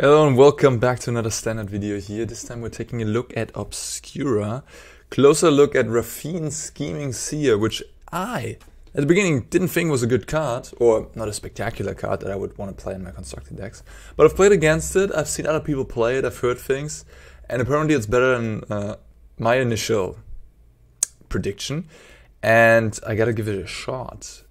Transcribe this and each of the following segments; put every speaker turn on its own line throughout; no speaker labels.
Hello and welcome back to another standard video here. This time we're taking a look at Obscura. Closer look at Raffine's Scheming Seer, which I, at the beginning, didn't think was a good card, or not a spectacular card that I would want to play in my constructed decks. But I've played against it, I've seen other people play it, I've heard things, and apparently it's better than my initial prediction, and I gotta give it a shot.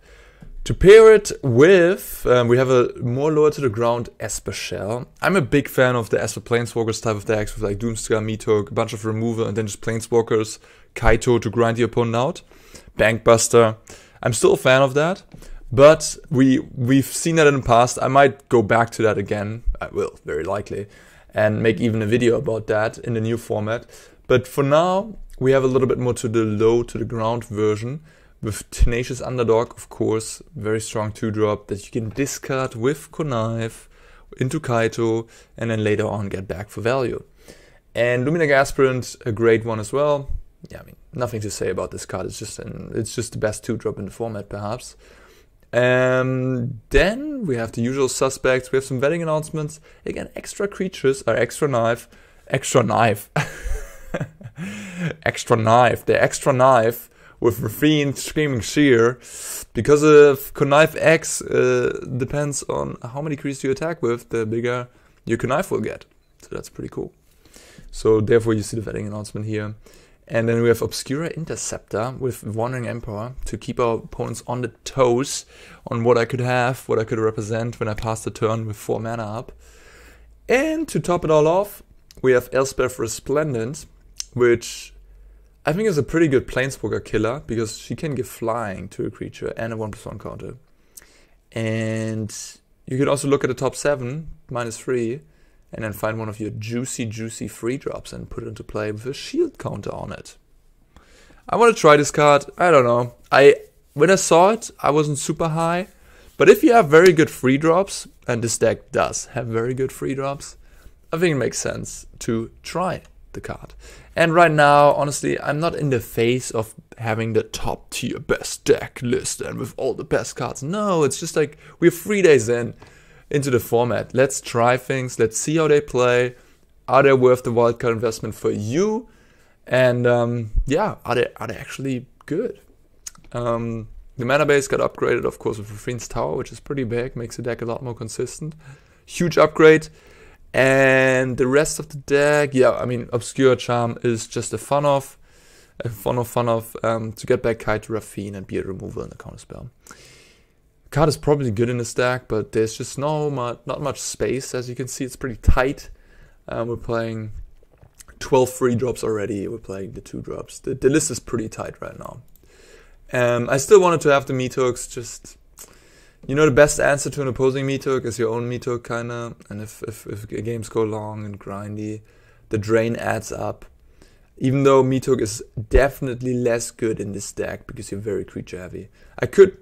To pair it with, we have a more lower to the ground Esper Shell. I'm a big fan of the Esper Planeswalkers type of decks with like Doomstar, Meathook, a bunch of removal, and then just Planeswalkers, Kaito to grind the opponent out, Bankbuster. I'm still a fan of that, but we've seen that in the past. I might go back to that again, I will, very likely, and make even a video about that in the new format. But for now, we have a little bit more to the low to the ground version, with Tenacious Underdog, of course, very strong 2-drop that you can discard with Connive into Kaito and then later on get back for value. And Luminarch Aspirant, a great one as well. Yeah, I mean, nothing to say about this card. It's just the best 2-drop in the format, perhaps. And then we have the usual suspects. We have some vetting announcements. Again, extra creatures are extra knife. Extra knife. Extra knife. The extra knife with Raffine Screaming Seer, because of Connive X depends on how many creatures you attack with, the bigger your Connive will get. So that's pretty cool. So therefore you see the vetting announcement here. And then we have Obscura Interceptor with Wandering Emperor to keep our opponents on the toes on what I could have, what I could represent when I pass the turn with 4 mana up. And to top it all off, we have Elspeth Resplendent, which I think is a pretty good Planeswalker killer, because she can give flying to a creature and a 1/1 counter. And you could also look at the top 7, -3, and then find one of your juicy free drops and put it into play with a shield counter on it. I want to try this card. I don't know. When I saw it, I wasn't super high. But if you have very good free drops, and this deck does have very good free drops, I think it makes sense to try the card. And right now, honestly, I'm not in the phase of having the top tier best deck list and with all the best cards. No, it's just like we're 3 days into the format. Let's try things. Let's see how they play. Are they worth the wildcard investment for you? And yeah, are they actually good? The mana base got upgraded, of course, with Raffine's Tower, which is pretty big, makes the deck a lot more consistent. Huge upgrade. And the rest of the deck, yeah, I mean, Obscura Charm is just a fun of to get back Kaito, Raffine, and be a removal in the counterspell. Card is probably good in this deck, but there's just not much space. As you can see, it's pretty tight. We're playing 12 free drops already. We're playing the 2-drops. The list is pretty tight right now. I still wanted to have the Meathooks, just, you know, the best answer to an opposing Meathook is your own Meathook, kinda. And if games go long and grindy, the drain adds up. Even though Meathook is definitely less good in this deck because you're very creature heavy. I could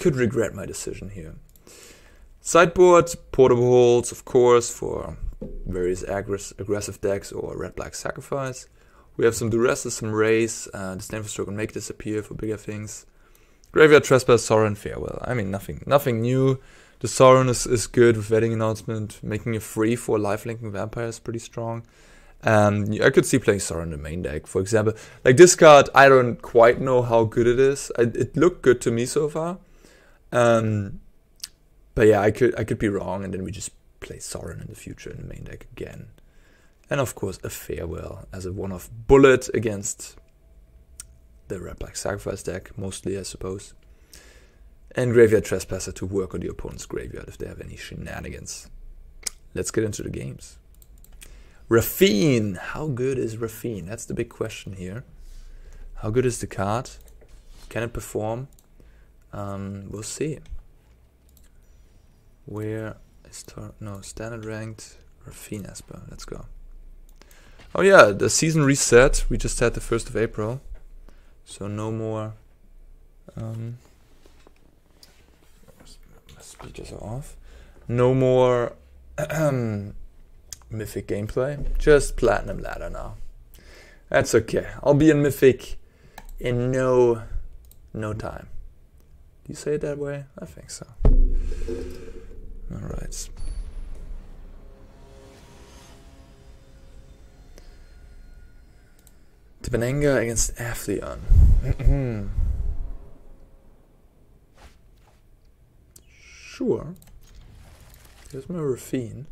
regret my decision here. Sideboard, portable holds, of course, for various aggressive decks or red-black sacrifice. We have some Duresses, some Rays, the Stand Stroke and Make Disappear for bigger things. Graveyard Trespass, Sorin, Farewell. I mean, nothing new. The Sorin is good with vetting announcement. Making it free for lifelinking vampire is pretty strong. I could see playing Sorin in the main deck, for example. Like this card, I don't quite know how good it is. It looked good to me so far. But yeah, I could be wrong, and then we just play Sorin in the future in the main deck again. And of course, a Farewell as a one-off bullet against the Red Black Sacrifice deck, mostly, I suppose. And Graveyard Trespasser to work on the opponent's graveyard if they have any shenanigans. Let's get into the games. Raffine! How good is Raffine? That's the big question here. How good is the card? Can it perform? We'll see. Where is standard ranked Raffine Esper. Let's go. Oh yeah, the season reset. We just had the 1st of April. So no more, my speakers are off. No more Mythic gameplay, just Platinum Ladder now. That's okay. I'll be in Mythic in no time. Do you say it that way? I think so. Alright. The Benenga against Athleon. Sure. Here's my Raffine.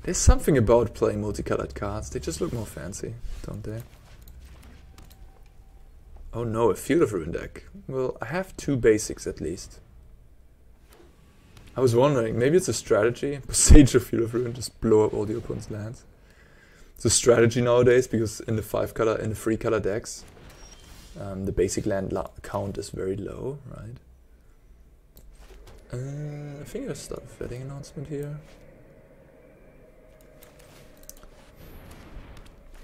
There's something about playing multicolored cards. They just look more fancy, don't they? Oh no, a Field of Ruin deck. Well, I have 2 basics at least. I was wondering, maybe it's a strategy. Sage of Field of Ruin, just blow up all the opponent's lands. It's a strategy nowadays because in the 3-color decks, the basic land count is very low, right? I think I'll start a vetting announcement here.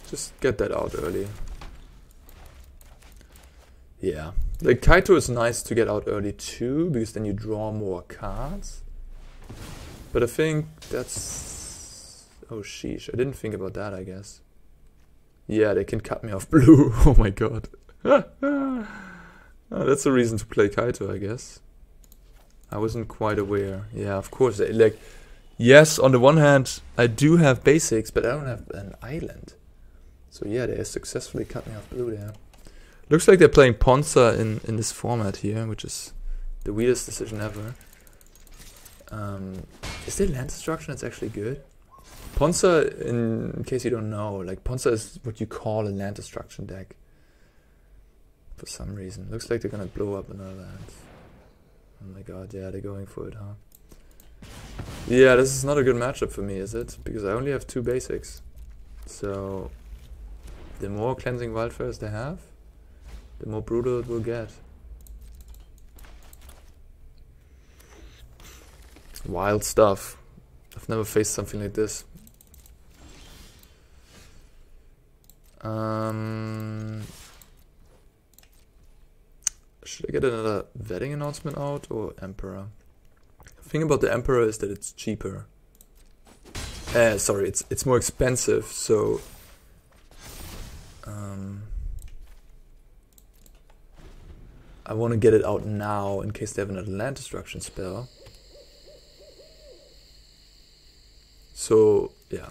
Just get that out early. Yeah, like Kaito is nice to get out early too, because then you draw more cards. But I think that's... oh sheesh, I didn't think about that, I guess. Yeah, they can cut me off blue. Oh my god. Oh, that's a reason to play Kaito, I guess. I wasn't quite aware. Yeah, of course. Like, yes, on the one hand, I do have basics, but I don't have an island. So yeah, they successfully cut me off blue there. Looks like they're playing Ponza in this format here, which is the weirdest decision ever. Is there land destruction that's actually good? Ponza, in case you don't know, like Ponza is what you call a land destruction deck. For some reason. Looks like they're gonna blow up another land. Oh my god, yeah, they're going for it, huh? Yeah, this is not a good matchup for me, is it? Because I only have 2 basics. So, the more Cleansing Wildfires they have, the more brutal it will get. Wild stuff. I've never faced something like this. Should I get another vetting announcement out or Emperor? The thing about the Emperor is that it's cheaper. Sorry, it's more expensive, so I want to get it out now in case they have another land destruction spell. So, yeah.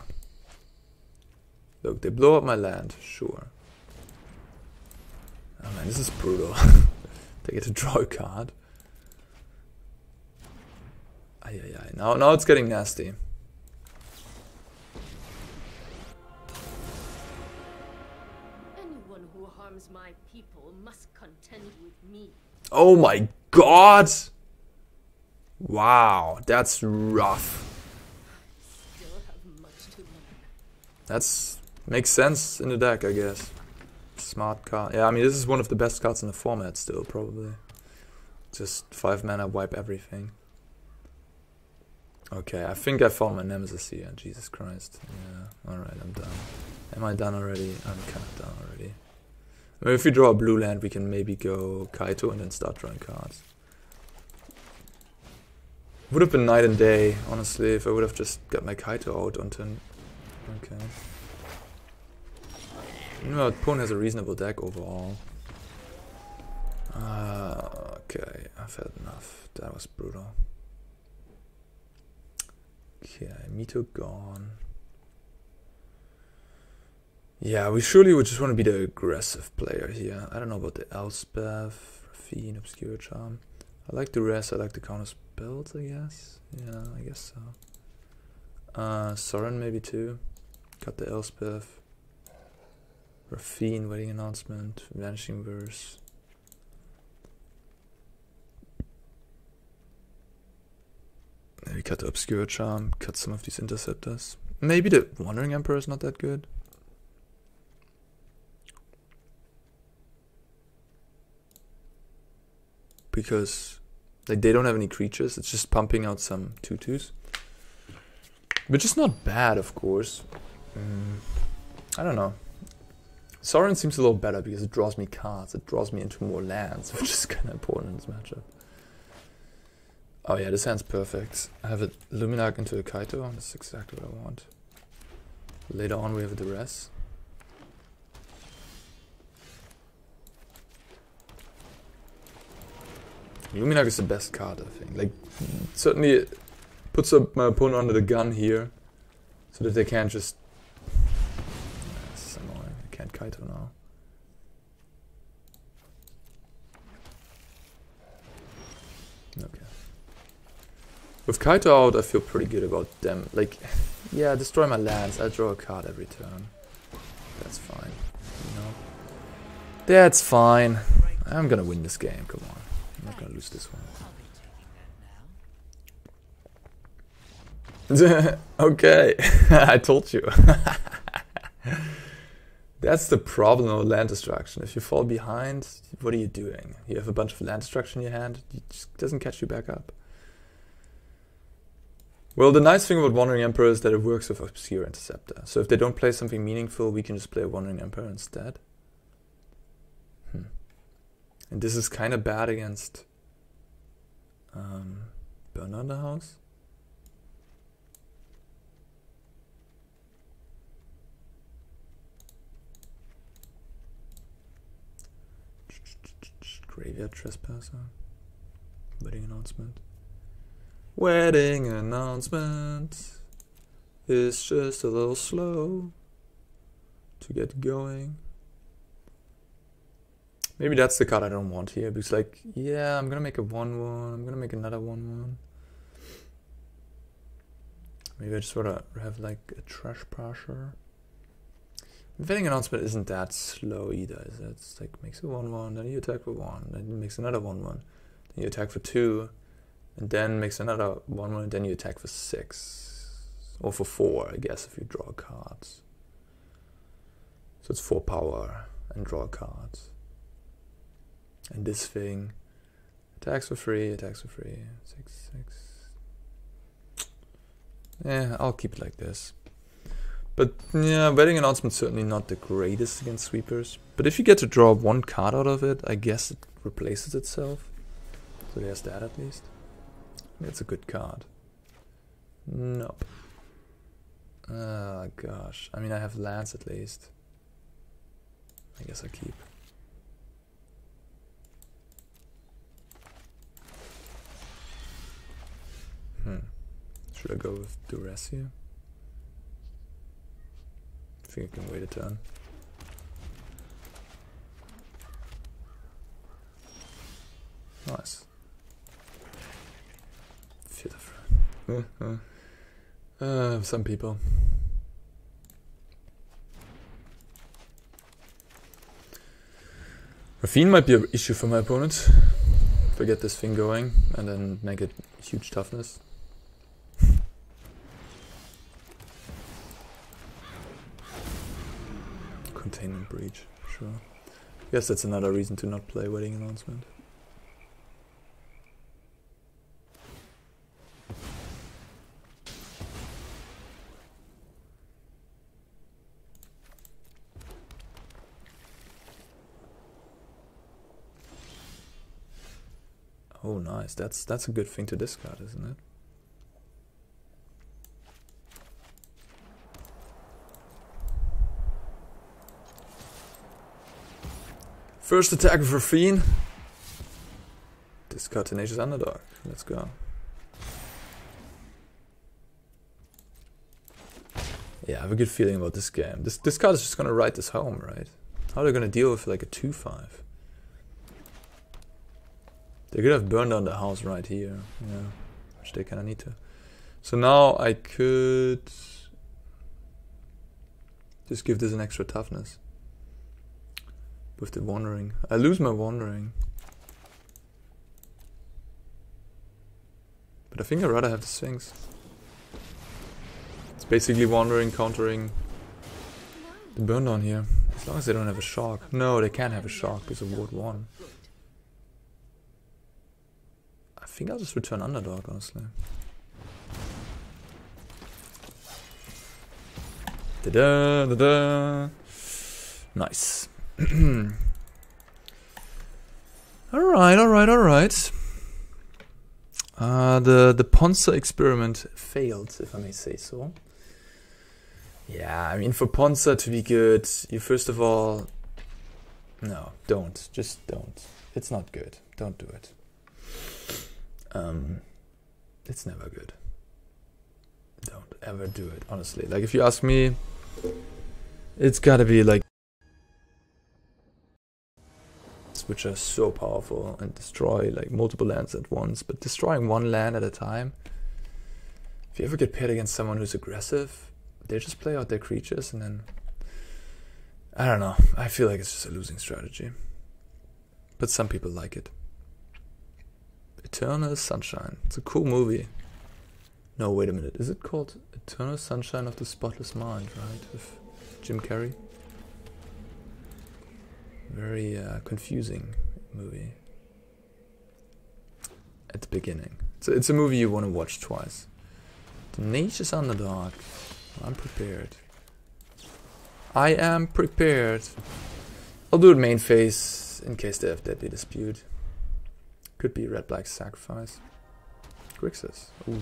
Look, they blow up my land, sure. Oh man, this is brutal. They get to draw a card. Ay, ay, ay. Now it's getting nasty.
Anyone who harms my people must contend with me.
Oh my god! Wow, that's rough.
Still have much to learn.
That's makes sense in the deck, I guess. Smart card. Yeah, I mean, this is one of the best cards in the format still, probably. Just 5 mana, wipe everything. Okay, I think I found my nemesis here. Jesus Christ. Yeah, alright, I'm done. Am I done already? I'm kind of done already. I mean, if we draw a blue land, we can maybe go Kaito and then start drawing cards. Would have been night and day, honestly, if I would have just got my Kaito out on turn. Okay. You know, opponent has a reasonable deck overall. Okay, I've had enough. That was brutal. Okay, Meathook gone. Yeah, we surely would just want to be the aggressive player here. I don't know about the Elspeth, Raffine, Obscura Charm. I like Duress, I like the counter spells, I guess. Yeah, I guess so. Soren maybe too. Got the Elspeth. Raffine, Wedding Announcement, Vanishing Verse. Maybe cut the Obscura Charm, cut some of these Interceptors. Maybe the Wandering Emperor is not that good. Because like they don't have any creatures, it's just pumping out some 2/2s. Which is not bad, of course. I don't know. Soren seems a little better because it draws me cards, it draws me into more lands, which is kind of important in this matchup. Oh yeah, this hand's perfect. I have a Luminarch into a Kaito, that's exactly what I want. Later on we have a Duress. Luminarch is the best card, I think. Like, certainly it puts my opponent under the gun here, so that they can't just... This is annoying. I can't Kaito now. Okay. With Kaito out, I feel pretty good about them. Like, yeah, destroy my lands. I draw a card every turn. That's fine. You know? That's fine. I'm gonna win this game, come on. I'm not gonna lose this one. Okay, I told you. That's the problem of land destruction. If you fall behind, what are you doing? You have a bunch of land destruction in your hand, it just doesn't catch you back up. Well, the nice thing about Wandering Emperor is that it works with Obscura Interceptor. So if they don't play something meaningful, we can just play a Wandering Emperor instead. And this is kind of bad against Burn on the House. Graveyard Trespasser. Wedding Announcement. Wedding Announcement is just a little slow to get going. Maybe that's the card I don't want here, because like, yeah, I'm gonna make a 1/1, I'm gonna make another 1/1. Maybe I just wanna have like a Trash Parser. Wedding Announcement isn't that slow either, is it? It's like, makes a 1/1, then you attack for 1, then it makes another 1/1, then you attack for 2, and then makes another 1/1, and then you attack for 6. Or for 4, I guess, if you draw cards. So it's 4 power and draw cards. And this thing attacks for free, 6, 6. Yeah, I'll keep it like this. But yeah, Wedding Announcement's certainly not the greatest against sweepers. But if you get to draw 1 card out of it, I guess it replaces itself. So there's that at least. It's a good card. Nope. Oh gosh. I mean, I have lands at least. I guess I keep. Should I go with Duress here? I think I can wait a turn. Nice. Feel the some people. Raffine might be an issue for my opponent. If I get this thing going and then make it huge toughness. Containment Breach, sure. Guess that's another reason to not play Wedding Announcement. Oh nice, that's a good thing to discard, isn't it? First attack with Raffine. Discard Tenacious Underdog. Let's go. Yeah, I have a good feeling about this game. This card is just gonna write this home, right? How are they gonna deal with like a 2/5? They could have burned down the house right here, yeah, which they kinda need to. So now I could just give this an extra toughness. With the Wandering. I lose my Wandering. But I think I'd rather have the Sphinx. It's basically Wandering, countering the burn down here. As long as they don't have a shock. No, they can't have a shock because of Ward 1. I think I'll just return Underdog, honestly. Da-da, da-da. Nice. Alright. The Ponza experiment failed, if I may say so. Yeah, I mean, for Ponza to be good, you first of all... No, don't. Just don't. It's not good. Don't do it. It's never good. Don't ever do it, honestly. Like, if you ask me, it's gotta be like, which are so powerful and destroy like multiple lands at once, but destroying one land at a time. If you ever get paired against someone who's aggressive, they just play out their creatures and then, I don't know, I feel like it's just a losing strategy. But some people like it. Eternal Sunshine. It's a cool movie. No, wait a minute. Is it called Eternal Sunshine of the Spotless Mind, right? With Jim Carrey? Very confusing movie. At the beginning. So it's a movie you want to watch twice. Tenacious Underdog. I'm prepared. I am prepared. I'll do it main phase in case they have Deadly Dispute. Could be red-black sacrifice. Grixis. Ooh.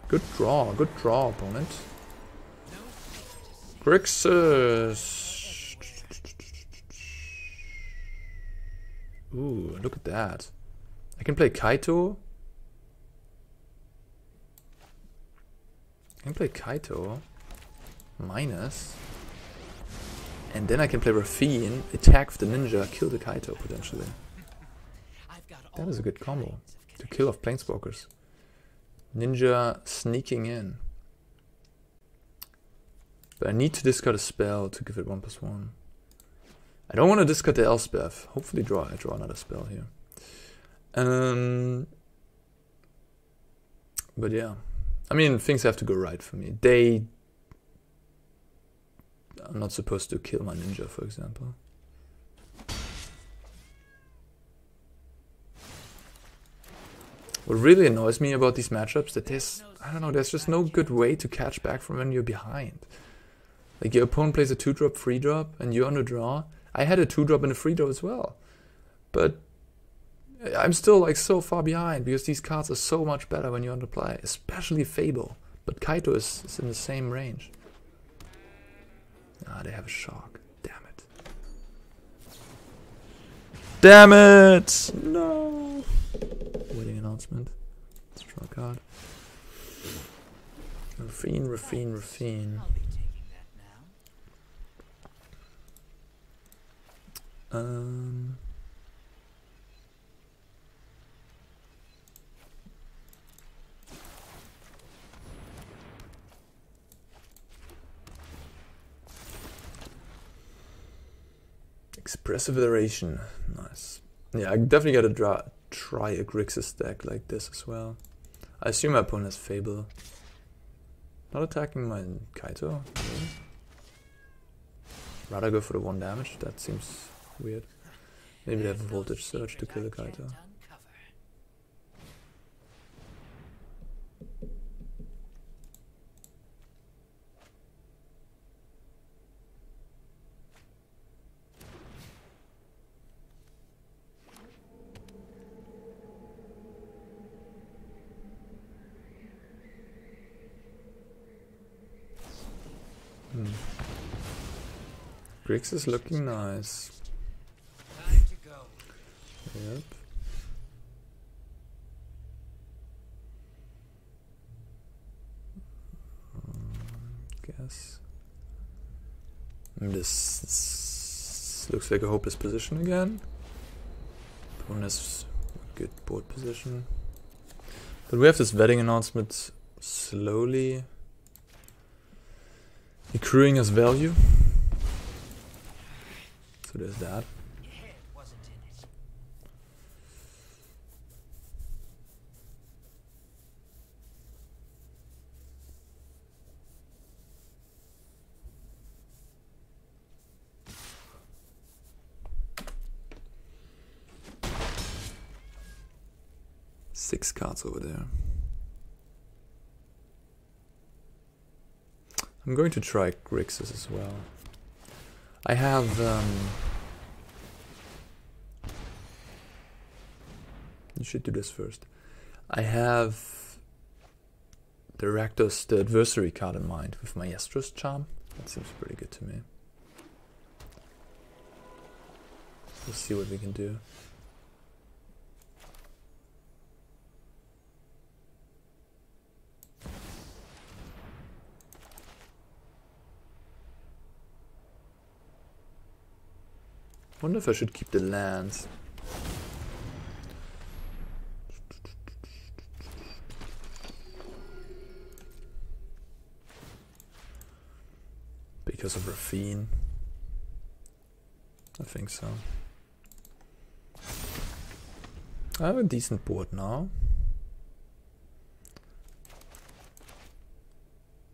Good draw, opponent. Grixis. Ooh, look at that. I can play Kaito. Minus. And then I can play Raffine, attack with the ninja, kill the Kaito potentially. That is a good combo. To kill off planeswalkers. Ninja sneaking in. But I need to discard a spell to give it 1/1. I don't want to discard the Elspeth. Hopefully I draw another spell here. But yeah. I mean, things have to go right for me. I'm not supposed to kill my ninja, for example. What really annoys me about these matchups that there's just no good way to catch back from when you're behind. Like, your opponent plays a 2-drop, 3-drop, and you're on the draw. I had a 2-drop and a 3-drop as well. But I'm still like so far behind because these cards are so much better when you're on the play, especially Fable. But Kaito is in the same range. Ah, they have a Shark. Damn it. Damn it! No! Wedding announcement. Let's draw a card. Raffine. Expressive Iteration. Nice. Yeah, I definitely gotta try a Grixis deck like this as well. I assume my opponent has Fable. Not attacking my Kaito. Really? Rather go for the 1 damage. That seems weird. Maybe they have a Voltage Surge to kill the Kaito. Grix is looking nice.
Time to go.
Yep. Guess. This looks like a hopeless position again. Opponent has a good board position. But we have this vetting announcement slowly accruing as value. So there's that.
Your head wasn't in it.
Six cards over there. I'm going to try Grixis as well. I have you should do this first. I have the Rakdos, the adversary card in mind with Maestro's Charm. That seems pretty good to me. We'll see what we can do. Wonder if I should keep the lands. Because of Raffine. I think so. I have a decent board now.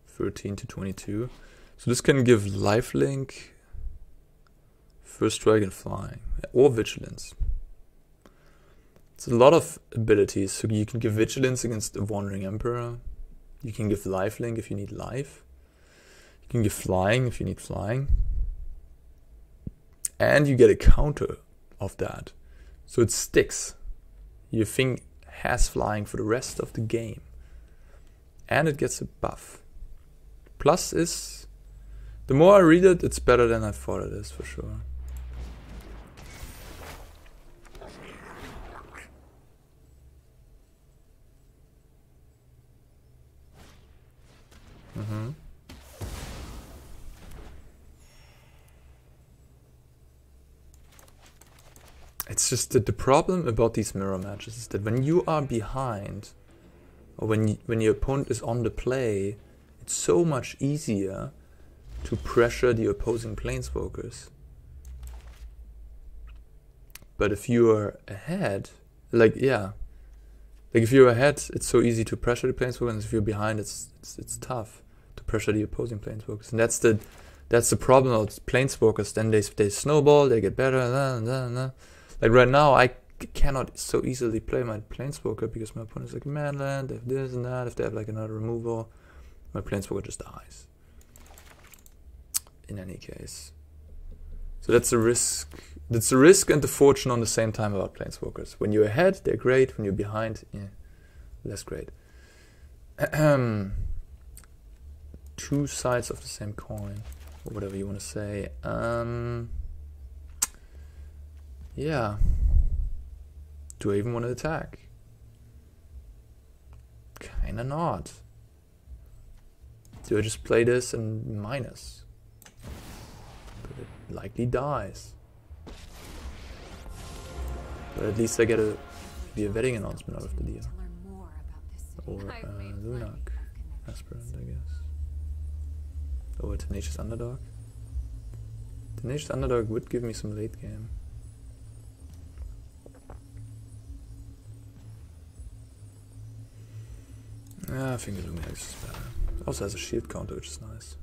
13 to 22. So this can give lifelink, first strike and flying, or vigilance. It's a lot of abilities. So you can give vigilance against a wandering emperor. You can give lifelink if you need life. You can give flying if you need flying. And you get a counter of that. So it sticks. Your thing has flying for the rest of the game. And it gets a buff. Plus is, the more I read it, it's better than I thought it is, for sure. It's just that the problem about these mirror matches is that when you are behind, or when your opponent is on the play, it's so much easier to pressure the opposing planeswalkers. But if you are ahead, like if you're ahead, it's so easy to pressure the planeswalkers, and if you're behind, it's tough to pressure the opposing planeswalkers. And that's the problem of planeswalkers. Then they snowball, they get better. Like right now, I cannot so easily play my planeswalker because my opponent's like manland, they have this and that. If they have like another removal, my planeswalker just dies. In any case. So that's the risk. That's the risk and the fortune on the same time about planeswalkers. When you're ahead, they're great. When you're behind, less great. Two sides of the same coin, or whatever you want to say. Yeah. Do I even want to attack? Kinda not. Do I just play this and minus? But it likely dies. But at least I get a vetting announcement out of the deal. Or Luminarch Aspirant, I guess. Or a Tenacious Underdog. Tenacious Underdog would give me some late game. Yeah, I think the Luminarch is better. It also has a shield counter, which is nice.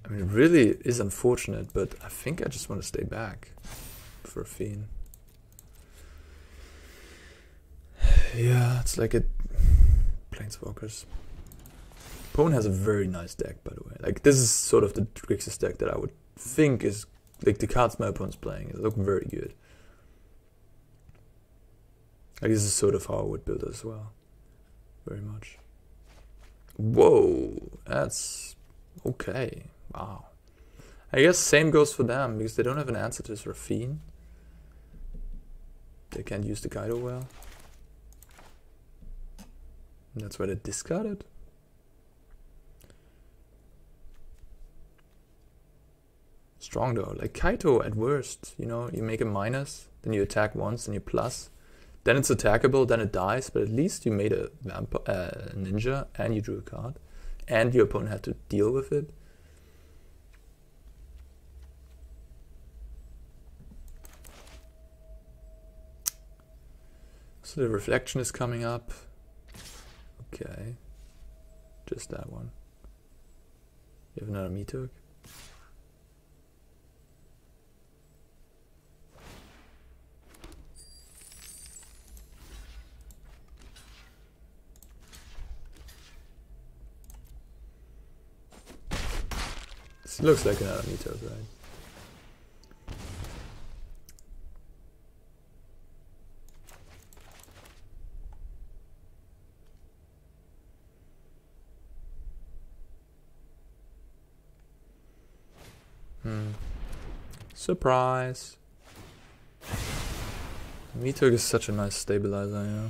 I mean, it really is unfortunate, but I think I just want to stay back for a Fiend. Yeah, it's like a Planeswalkers. Opponent has a very nice deck, by the way. Like, this is sort of the Grixis deck that I would think is, like, the cards my opponent's playing. They look very good. Like, this is sort of how I would build it as well. Very much. Whoa, that's okay. Wow. I guess same goes for them, because they don't have an answer to this Raffine. They can't use the Kaito well. And that's why they discard it. Strong though, like Kaito at worst, you know, you make a minus, then you attack once and you plus, then it's attackable, then it dies, but at least you made a ninja and you drew a card, and your opponent had to deal with it. So the reflection is coming up. Okay, just that one. You have another Meathook. This looks like another Meathook, right? Surprise! Meathook is such a nice stabilizer, yeah.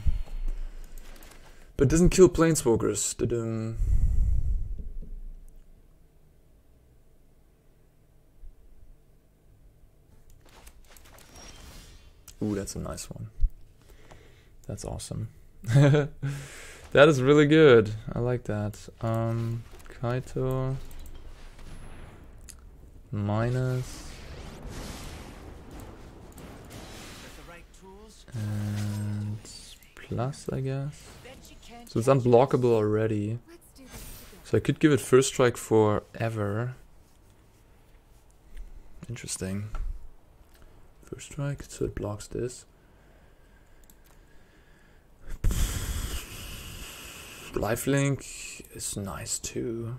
But doesn't kill planeswalkers. Da-dum. Ooh, that's a nice one. That's awesome. That is really good. I like that. Kaito. Minus. And plus, I guess. So it's unblockable already. So I could give it first strike forever. Interesting. First strike, so it blocks this. Lifelink is nice too.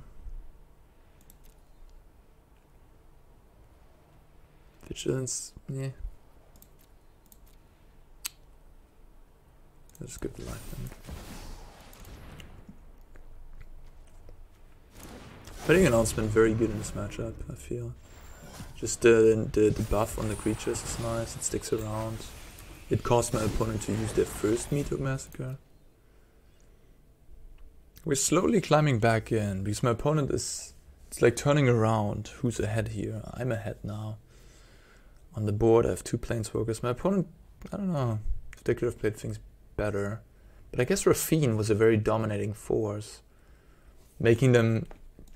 Vigilance, yeah. Let's give the lifelink. Fighting announcement very good in this matchup, I feel. Just the buff on the creatures is nice, it sticks around. It caused my opponent to use their first Meathook Massacre. We're slowly climbing back in, because my opponent is... It's like turning around. Who's ahead here? I'm ahead now. On the board I have 2 planeswalkers. My opponent, I don't know if they could have played things better. But I guess Raffine was a very dominating force. Making them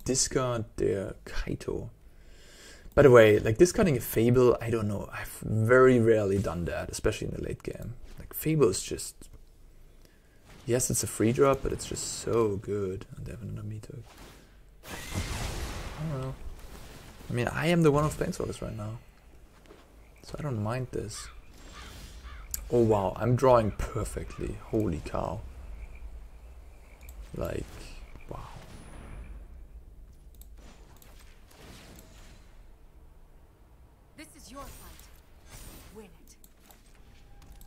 discard their Kaito. By the way, like discarding a Fable, I don't know. I've very rarely done that, especially in the late game. Like Fable is just... Yes, it's a free drop, but it's just so good. And they have another Meathook. I don't know. I mean, I am the one of planeswalkers right now. So I don't mind this. Oh wow, I'm drawing perfectly. Holy cow. Like, wow.
This is your fight. Win it.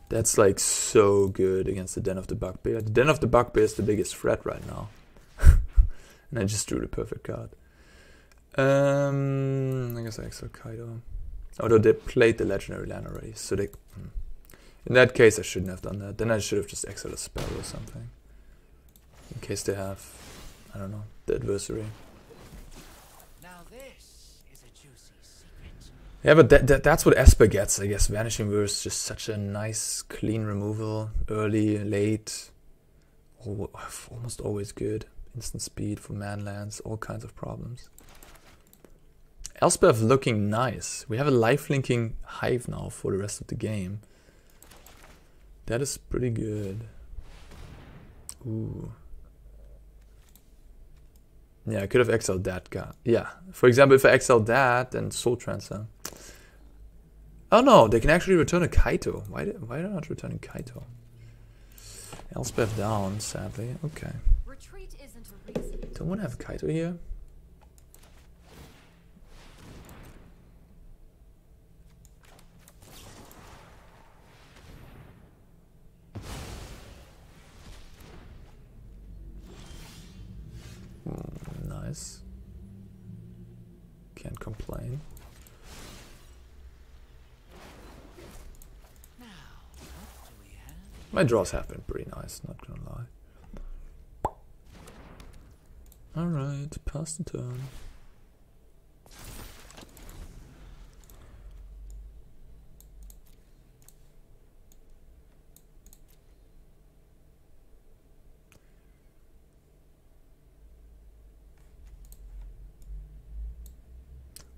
That's like so good against the Den of the Bugbear. The Den of the Bugbear is the biggest threat right now. And I just drew the perfect card. I guess I exile Kaito. Although they played the legendary land already, so they... In that case, I shouldn't have done that. Then I should have just exiled a spell or something. In case they have, I don't know, the adversary.
Now this is a juicy secret.
Yeah, but that's what Esper gets, I guess. Vanishing Verse, just such a nice, clean removal. Early, late, almost always good. Instant speed for manlands, all kinds of problems. Elspeth looking nice. We have a life-linking Hive now for the rest of the game. That is pretty good. Ooh. Yeah, I could have exiled that guy. Yeah, for example, if I exiled that, then Soul Transfer. Oh no, they can actually return a Kaito. Why are they not returning Kaito? Elspeth down, sadly. Okay.
Retreat isn't a reason.
Don't want to have a Kaito here. Nice. Can't complain.
Now, what do we have?
My draws have been pretty nice, not gonna lie. Alright, pass the turn.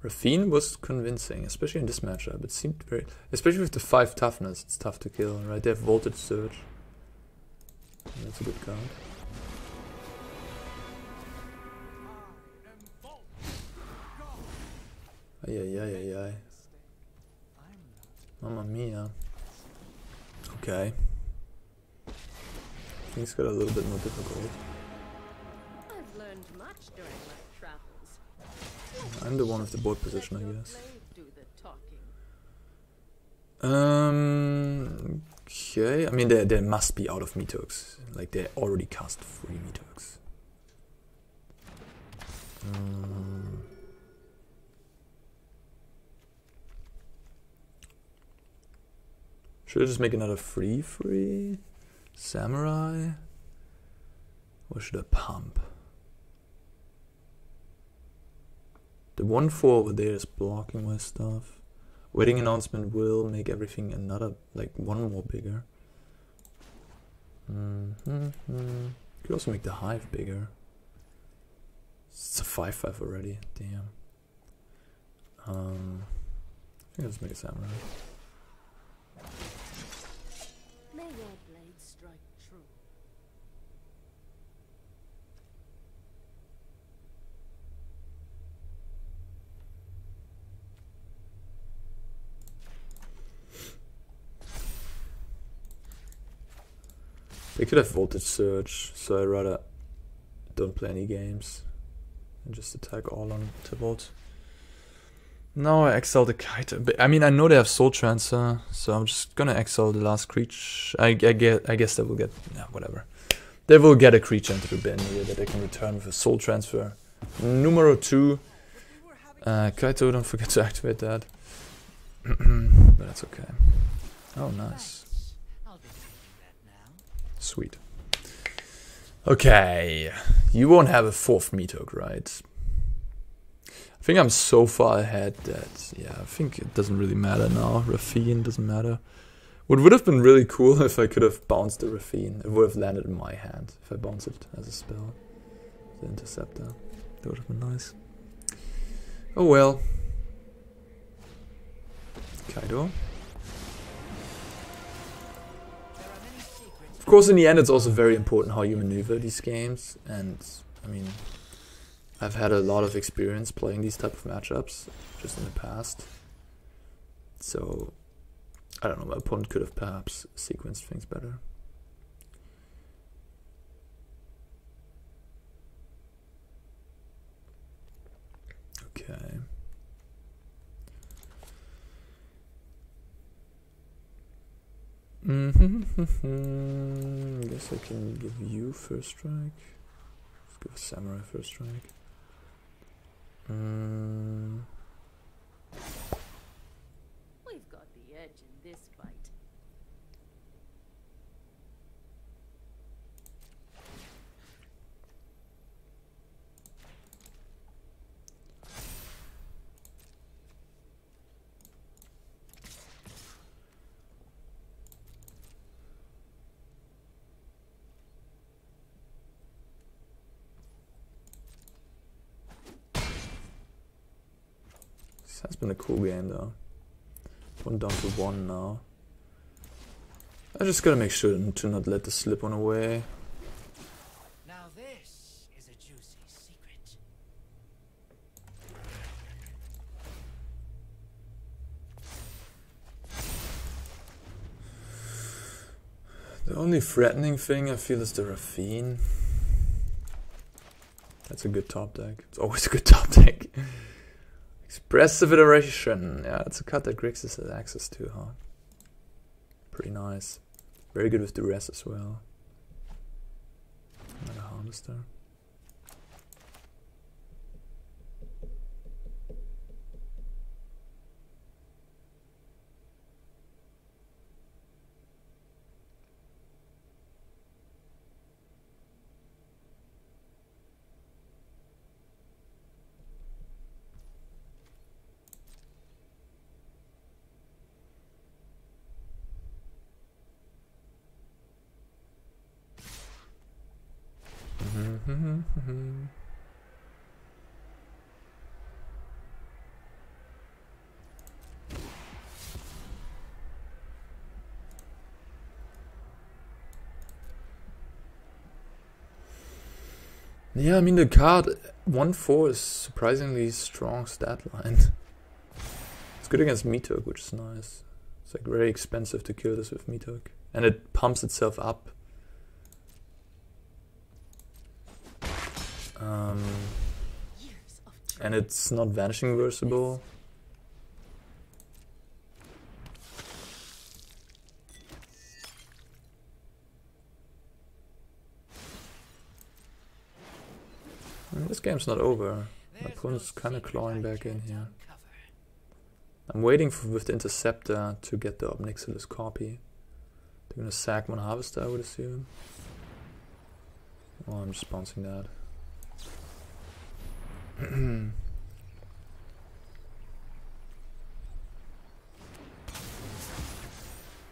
Raffine was convincing, especially in this matchup. It seemed very... Especially with the 5 toughness, it's tough to kill, right? They have Voltage Surge. That's a good card. Ay. Mamma mia. Okay. Things got a little bit more difficult.
I've learned much during my travels.
I'm the one with the board position, I
Let your
guess.
blade do the talking.
Okay. I mean, they must be out of Meathooks. Like, they already cast 3 Meathooks. Should I just make another free? Samurai? Or should I pump? The 1-4 over there is blocking my stuff. Wedding announcement will make everything another, like, one more bigger. Could also make the Hive bigger. It's a 5-5 already, damn. I think I'll just make a samurai.
May your blade strike true.
They could have voltage surge, so I'd rather don't play any games and just attack all on Tibalt. Now I exile the Kaito. But, I mean, I know they have Soul Transfer, so I'm just gonna exile the last creature. I guess they will get, yeah, whatever. They will get a creature into the bin here that they can return with a Soul Transfer. Numero 2. Kaito, don't forget to activate that. But that's okay. Oh, nice. Sweet. Okay, you won't have a 4th Meathook, right? I think I'm so far ahead that, yeah, I think it doesn't really matter now. Raffine doesn't matter. What would have been really cool if I could have bounced the Raffine. It would have landed in my hand if I bounced it as a spell. The Interceptor. That would have been nice. Oh well. Kaito. Of course, in the end, it's also very important how you maneuver these games, and I mean, I've had a lot of experience playing these type of matchups just in the past. So, I don't know, my opponent could have perhaps sequenced things better. Okay. Guess I can give you first strike. Let's give a samurai first strike.
We've got the edge in this fight.
Has been a cool game though. 1 down to 1 now. I just gotta make sure to not let the slip one away.
Now this is a juicy secret.
The only threatening thing I feel is the Raffine. That's a good top deck. It's always a good top deck. Expressive Iteration. Yeah, it's a card that Grixis has access to, huh? Pretty nice. Very good with Duress as well. Another Harvester. Yeah, I mean the card 1-4 is surprisingly strong stat line. It's good against Meathook, which is nice. It's like very expensive to kill this with Meathook. And it pumps itself up. And it's not Vanishing Verseable. This game's not over. My opponent's kind of clawing back in here. I'm waiting for with the Interceptor to get the Obnixilis copy. They're gonna sack one Harvester, I would assume. Oh, I'm just bouncing that.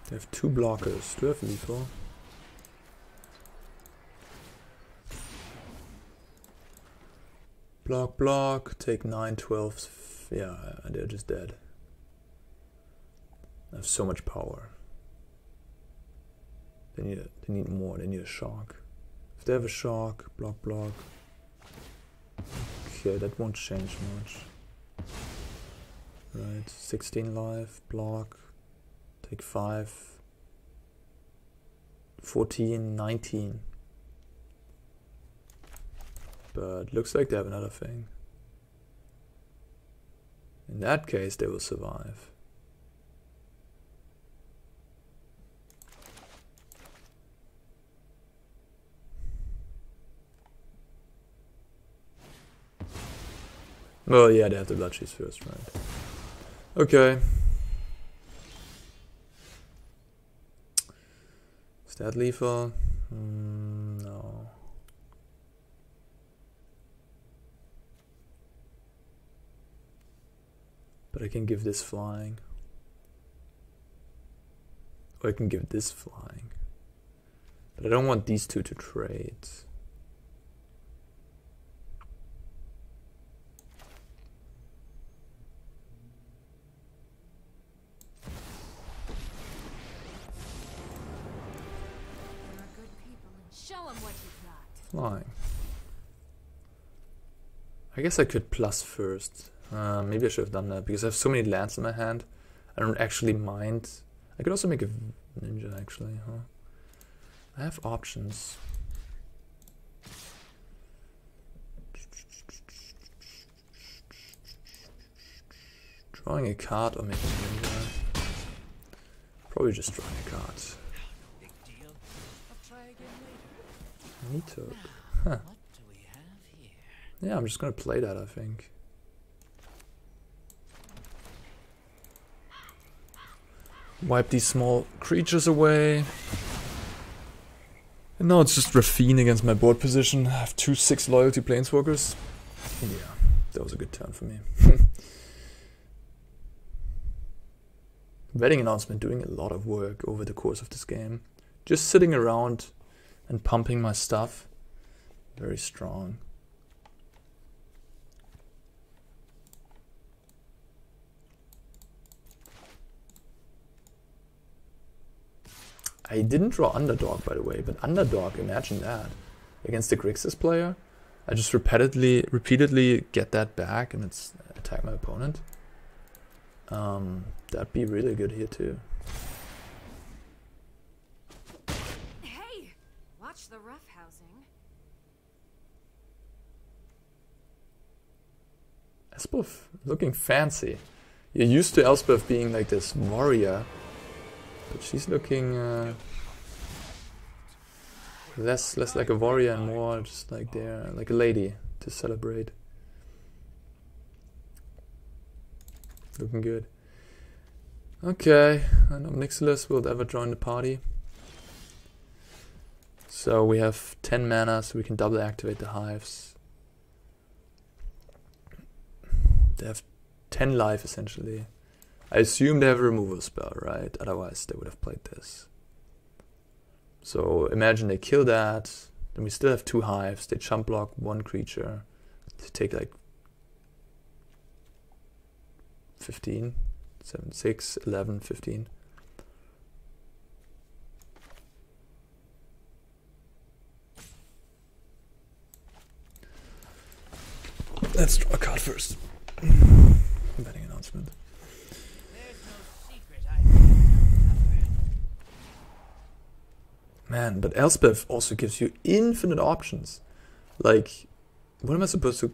They have 2 blockers. Do I have lethal? Block, block, take 9, 12. Yeah, they're just dead. I have so much power. They need more, they need a shock. If they have a shock, block, block. Okay, that won't change much. Right, 16 life, block, take 5. 14, 19. But looks like they have another thing. In that case, they will survive. Well, yeah, they have the Blood Cheese first, right? Okay. Is that lethal? No. But I can give this flying. Or I can give this flying. But I don't want these two to trade. Flying. I guess I could plus first. Maybe I should have done that because I have so many lands in my hand. I don't actually mind. I could also make a ninja actually, huh? I have options. Drawing a card or making a ninja. Probably just drawing a card. Meathook. Huh.
What do we have here?
Yeah, I'm just gonna play that, I think. Wipe these small creatures away. And now it's just Raffine against my board position. I have 2 6 loyalty planeswalkers. Yeah, that was a good turn for me. Wedding announcement doing a lot of work over the course of this game. Just sitting around and pumping my stuff. Very strong. I didn't draw Underdog, by the way, but Underdog, imagine that. Against the Grixis player, I just repeatedly get that back and it's attack my opponent. That'd be really good here too.
Hey, watch the roughhousing.
Elspeth looking fancy. You're used to Elspeth being like this warrior, but she's looking less like a warrior and more just like there, like a lady to celebrate. Looking good. Okay, I know Nixilis will ever join the party. So we have 10 mana, so we can double activate the hives. They have 10 life essentially. I assume they have a removal spell, right? Otherwise they would have played this. So imagine they kill that, then we still have 2 hives, they chump block 1 creature to take like 15, 7, 6, 11, 15. Let's draw a card first. Betting announcement.
There's no secret I can uncover.
Man, but Elspeth also gives you infinite options. Like, what am I supposed to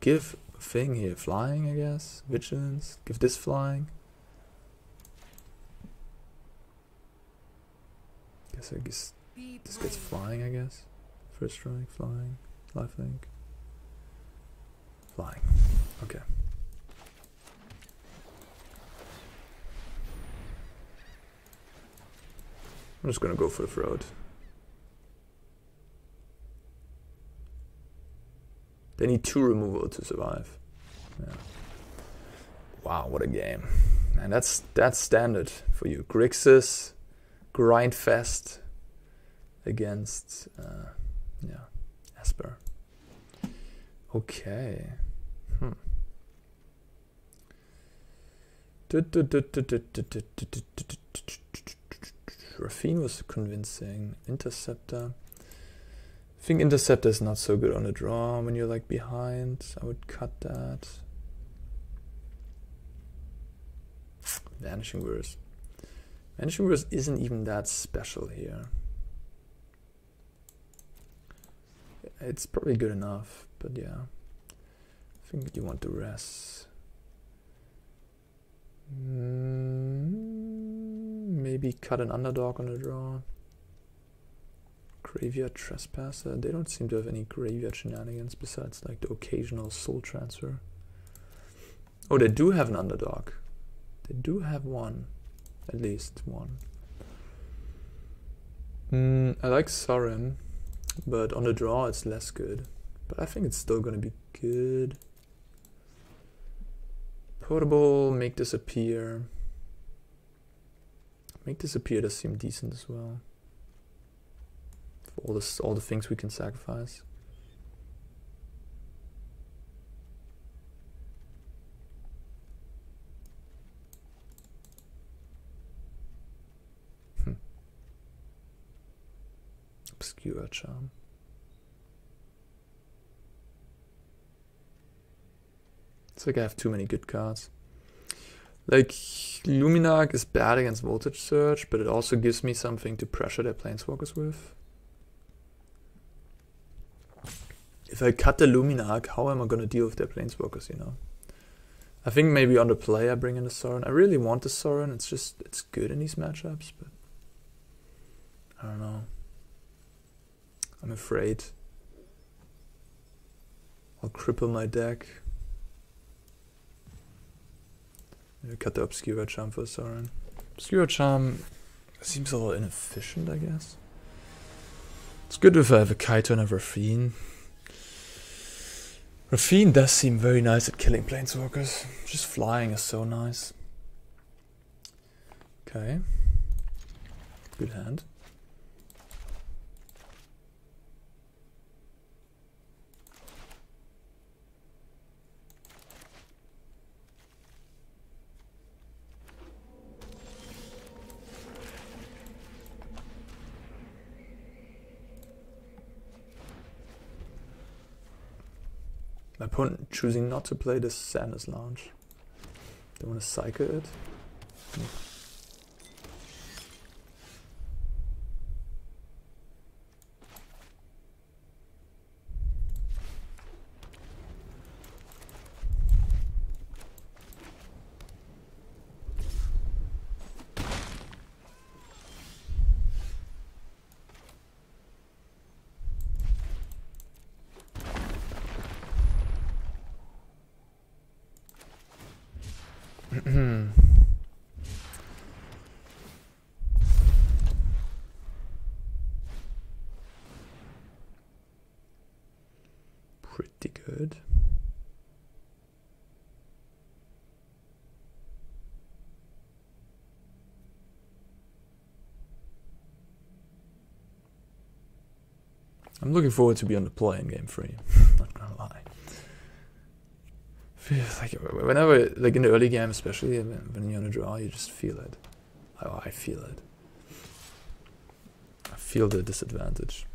give a thing here? Flying, I guess? Vigilance? Give this flying? I guess this gets flying, I guess. First strike, flying, lifelink. Flying. Okay. I'm just gonna go for the throat. They need 2 removal to survive. Yeah. Wow, what a game. And that's standard for you. Grixis, Grindfest against yeah, Esper. Okay. Raffine was convincing. Interceptor. I think Interceptor is not so good on the draw when you're like behind. I would cut that. Vanishing Verse. Vanishing Verse isn't even that special here. It's probably good enough, but yeah. I think you want Duress. Maybe cut an Underdog on the draw. Graveyard Trespasser. They don't seem to have any graveyard shenanigans besides like the occasional soul transfer. Oh, they do have an Underdog. They do have one. At least one. I like Sorin, but on the draw it's less good. But I think it's still gonna be good. Portable, make disappear. Make disappear does seem decent as well. For all the things we can sacrifice. Obscura Charm. It's like I have too many good cards. Like, Luminarch is bad against Voltage Surge, but it also gives me something to pressure their Planeswalkers with. If I cut the Luminarch, how am I gonna deal with their Planeswalkers, you know? I think maybe on the play I bring in the Sorin. I really want the Sorin, it's good in these matchups, but I don't know. I'm afraid I'll cripple my deck. Maybe cut the Obscura Charm for Sorin. Obscura Charm seems a little inefficient, I guess. It's good if I have a Kaito and a Raffine. Raffine does seem very nice at killing Planeswalkers. Just flying is so nice. Okay. Good hand. My opponent choosing not to play this Sadness Lounge. They want to cycle it. Pretty good. I'm looking forward to be on the play in game 3. Not gonna lie. Like whenever, like in the early game, especially when you're on a draw, you just feel it. Oh, I feel it. I feel the disadvantage.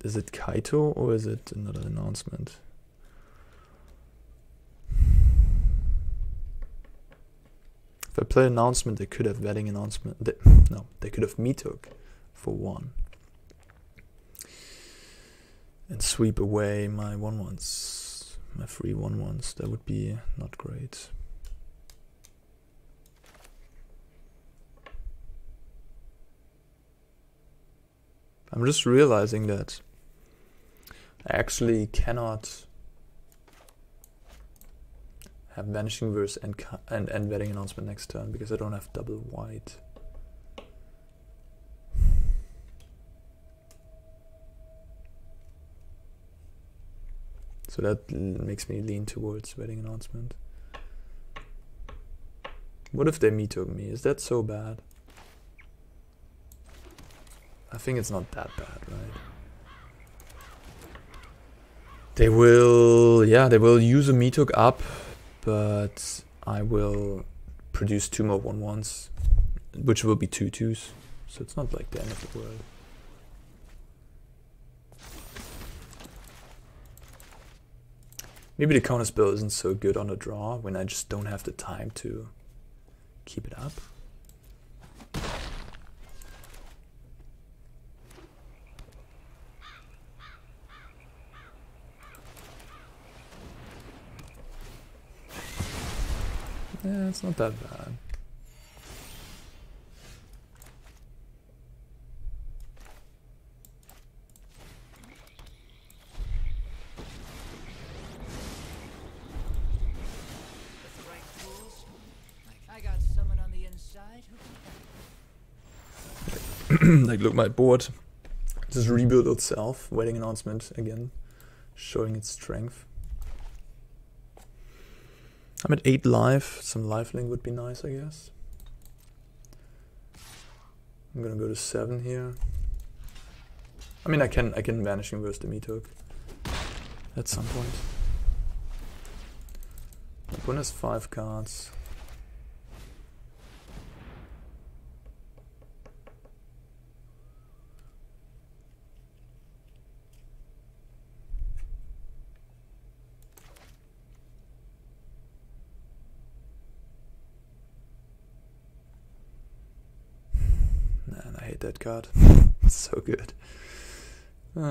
Is it Kaito or is it another announcement? If I play announcement, they could have wedding announcement. They could have Meathook for 1 and sweep away my 1/1s, my free 1/1s. That would be not great. I'm just realizing that I actually cannot have Vanishing Verse and Wedding Announcement next turn because I don't have double white. So that makes me lean towards Wedding Announcement. What if they Meathook me? Is that so bad? I think it's not that bad, right? They will, yeah, they will use a Meathook up, but I will produce 2 more 1/1s, which will be 2/2s. So it's not like the end of the world. Maybe the counter spell isn't so good on the draw when I just don't have the time to keep it up. Yeah, it's not that bad. Like, look, my board just rebuilt itself. Wedding Announcement again, showing its strength. I'm at 8 life. Some lifelink would be nice, I guess. I'm gonna go to 7 here. I mean, I can Vanishing Verse the Meathook at some point. My opponent has 5 cards. Man, I hate that card. It's so good. I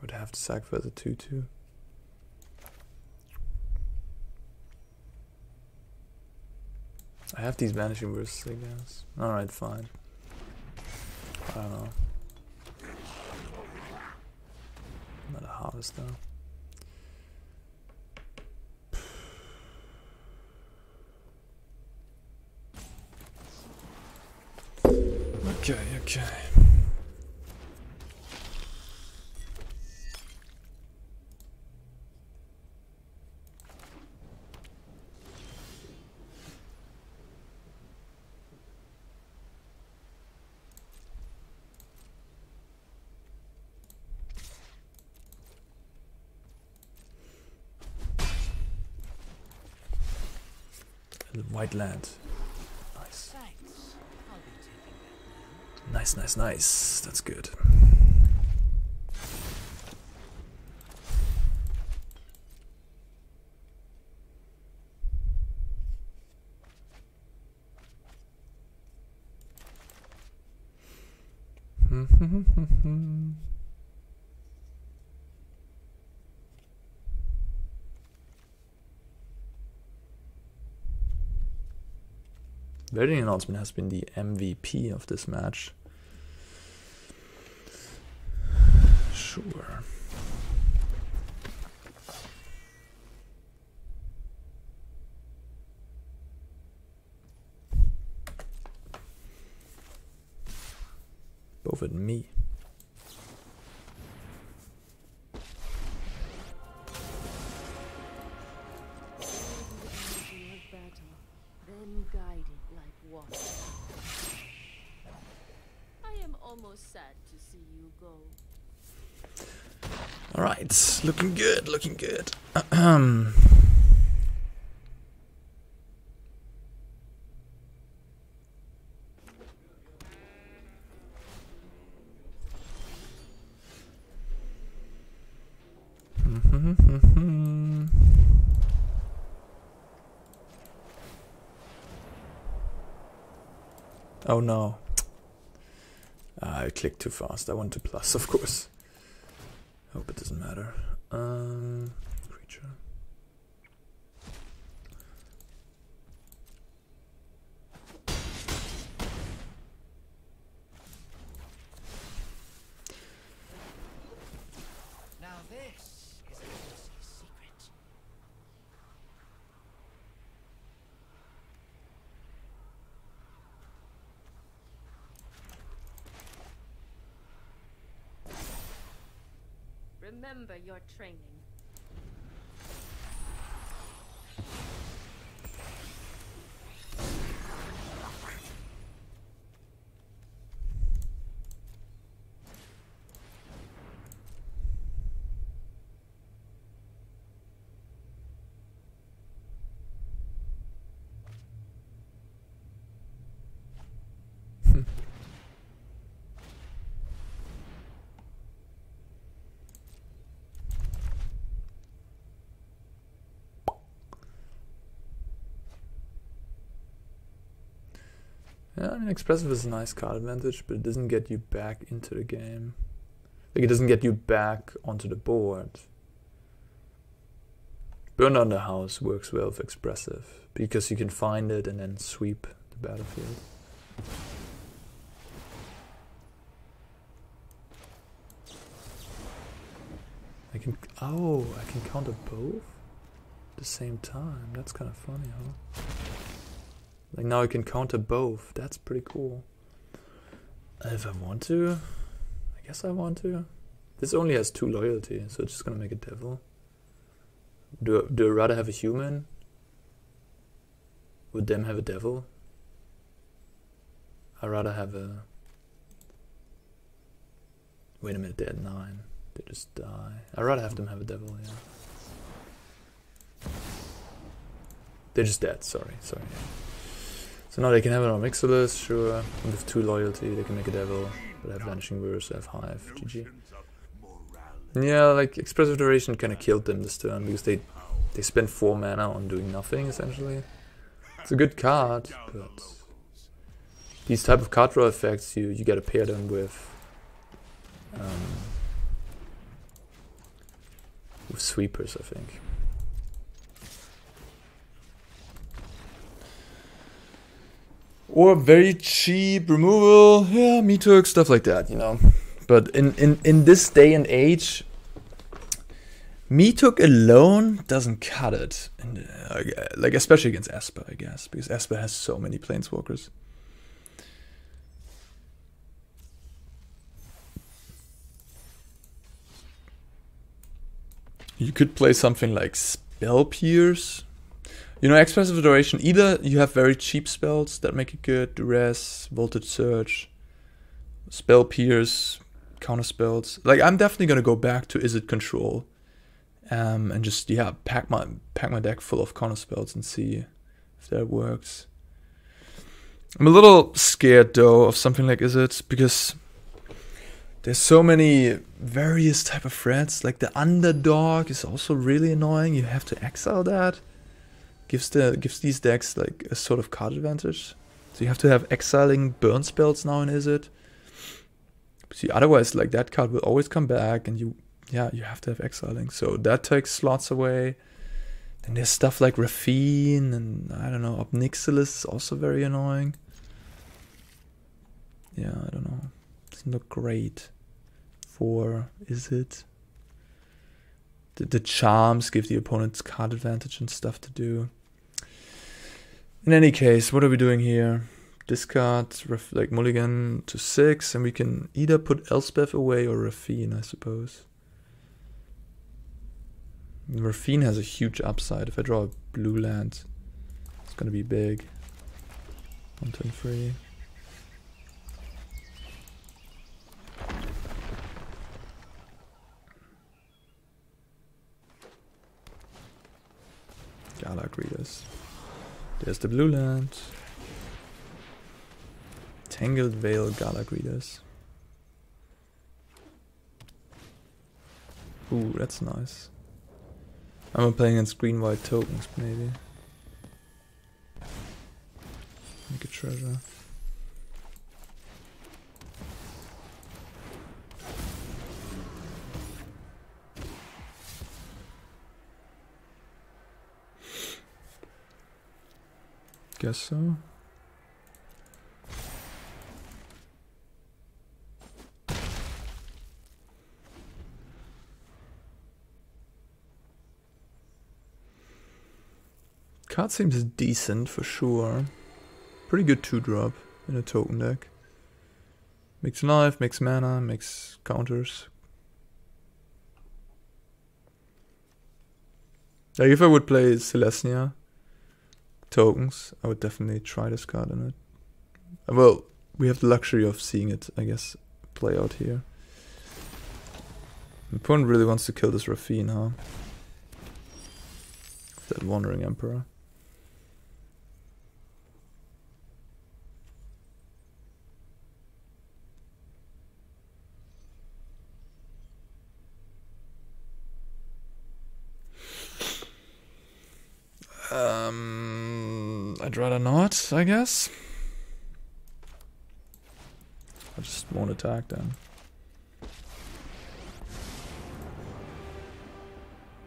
would have to sacrifice a 2/2. I have these Vanishing Verses, I guess. Alright, fine. I don't know. Not a harvester. Okay, okay. White land. Nice. Nice, nice, nice. That's good. Wedding Announcement has been the MVP of this match. Sure. Both at me.
Then guided like water. I am almost sad to see you go.
All right, looking good, looking good. Oh no. I clicked too fast. I want to plus, of course. Hope it doesn't matter. Creature.
remember your training.
Yeah, I mean, Expressive is a nice card advantage, but it doesn't get you back into the game. Like, it doesn't get you back onto the board. Burn Down the House works well with Expressive, because you can find it and then sweep the battlefield. I can counter both at the same time. That's kind of funny, huh? Like, now I can counter both. That's pretty cool. If I want to, I guess I want to. This only has 2 loyalty, so it's just gonna make a devil. Do I rather have a human? Would them have a devil? I'd rather have a... Wait a minute, they're at 9. They just die. I'd rather have them have a devil, yeah. They're just dead, sorry. So now they can have it on Mixilus, sure. And with 2 loyalty, they can make a devil. But I have Vanishing Verse, I have Hive, GG. Yeah, like, Expressive Duration kind of killed them this turn, because they spent 4 mana on doing nothing, essentially. It's a good card, but... These type of card draw effects, you gotta pair them with sweepers, I think. Or very cheap removal, yeah, Meathook, stuff like that, you know. But in this day and age, Meathook alone doesn't cut it. And, like, especially against Esper, I guess, because Esper has so many Planeswalkers. You could play something like Spell Pierce. You know, Expressive Duration, either you have very cheap spells that make it good, Duress, Voltage Surge, Spell Pierce, counter spells. Like, I'm definitely gonna go back to Is It Control, and just, yeah, pack my deck full of counter spells and see if that works. I'm a little scared though of something like Is It, because there's so many various type of threats. Like the Underdog is also really annoying. You have to exile that. Gives these decks like a sort of card advantage. So you have to have exiling burn spells now in Is It. See, otherwise, like, that card will always come back, and you have to have exiling. So that takes slots away. Then there's stuff like Raffine and I don't know, Obnixilis is also very annoying. Yeah, I don't know. Doesn't look great for Is It. The charms give the opponent's card advantage and stuff to do. In any case, what are we doing here? Discard, like, mulligan to 6, and we can either put Elspeth away or Raffine, I suppose. Raffine has a huge upside. If I draw a blue land, it's gonna be big. 1 turn free. Gala Greeters. There's the blue land. Tangled Veil Gala Greeters. Ooh, that's nice. I'm playing against green-white tokens, maybe. Make a treasure. Guess so. Card seems decent for sure. Pretty good 2-drop in a token deck. Makes life, makes mana, makes counters. Like if I would play Celestia tokens, I would definitely try this card in it. Well, we have the luxury of seeing it, I guess, play out here. The opponent really wants to kill this Raffine, huh? That Wandering Emperor. I'd rather not, I guess. I just won't attack then.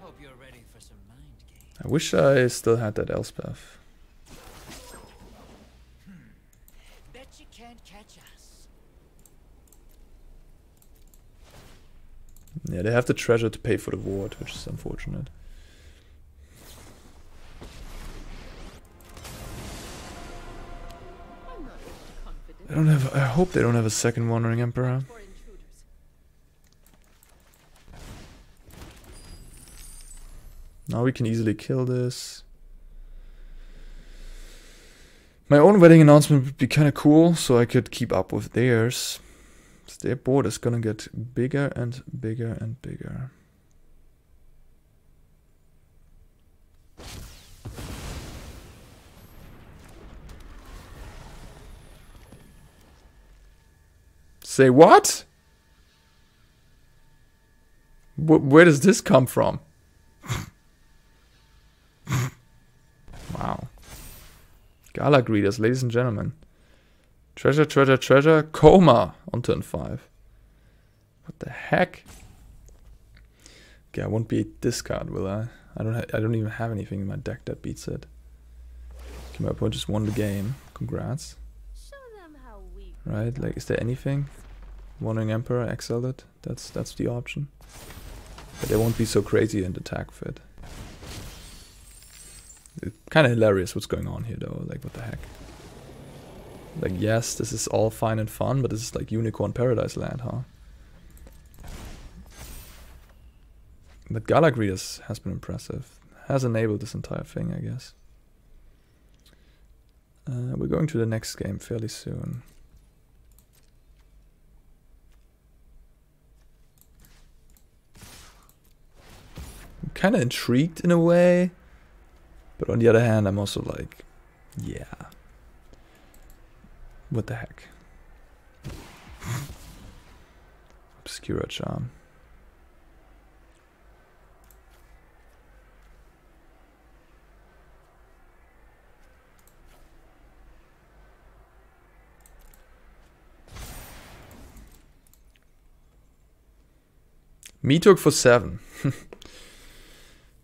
Hope you're ready for some mind games.
I wish I still had that Elspeth.
Bet you can't catch us.
Yeah, they have the treasure to pay for the ward, which is unfortunate. I don't have. I hope they don't have a second Wandering Emperor. Now we can easily kill this. My own wedding announcement would be kind of cool, so I could keep up with theirs. Their board is gonna get bigger and bigger and bigger. Say what? Where does this come from? Wow. Gala greeters, ladies and gentlemen. Treasure, treasure, treasure. Coma on turn 5. What the heck? Okay, I won't beat this card, will I? I don't even have anything in my deck that beats it. Okay, my opponent just won the game. Congrats.
Show them how we
Right, like, is there anything? Wandering Emperor, exile it. That's the option. But they won't be so crazy and attack fit. It's kind of hilarious what's going on here, though. Like, what the heck? Like, yes, this is all fine and fun, but this is like Unicorn Paradise Land, huh? But Gala Greeters has been impressive. Has enabled this entire thing, I guess. We're going to the next game fairly soon. I'm kind of intrigued in a way, but on the other hand, I'm also like, yeah, what the heck? Obscura Charm. Meathook for 7.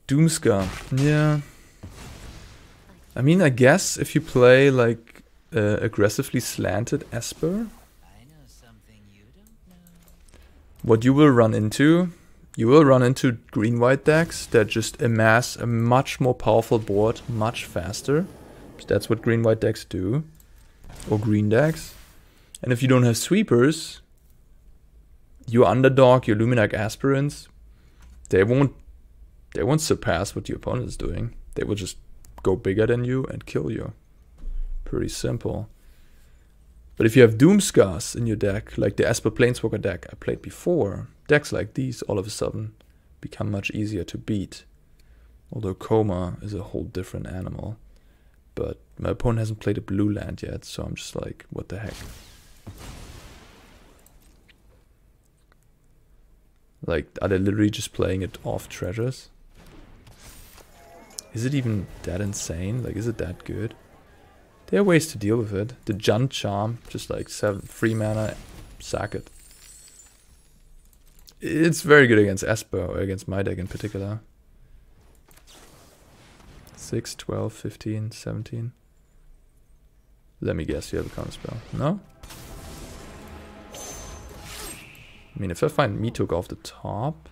Doomscar. Yeah. I mean, I guess if you play like aggressively slanted Esper,
I know something you don't know.
what you will run into green-white decks that just amass a much more powerful board much faster. That's what green-white decks do. Or green decks. And if you don't have sweepers, your underdog, your Luminarch Aspirants, they won't surpass what your opponent is doing. They will just go bigger than you and kill you. Pretty simple. But if you have Doomscars in your deck, like the Esper Planeswalker deck I played before, decks like these all of a sudden become much easier to beat. Although Coma is a whole different animal. But my opponent hasn't played a blue land yet, so I'm just like, what the heck? Like, are they literally just playing it off treasures? Is it even that insane? Like, is it that good? There are ways to deal with it. The Junt Charm, just like 3 mana, sack it. It's very good against Esper, or against my deck in particular. 6, 12, 15, 17. Let me guess, you have a counterspell. No? I mean, if I find Meathook off the top,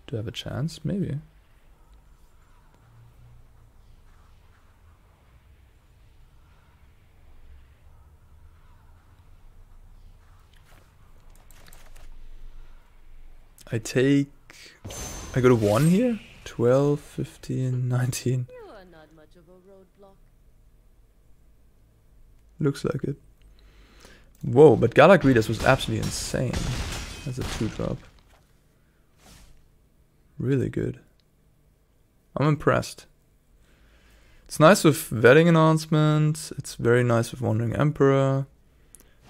do I have a chance? Maybe. I go to 1 here? 12, 15, 19.
You are not much of a roadblock.
Looks like it. Whoa, but Galak Readers was absolutely insane as a 2-drop. Really good. I'm impressed. It's nice with Wedding Announcement. It's very nice with Wandering Emperor.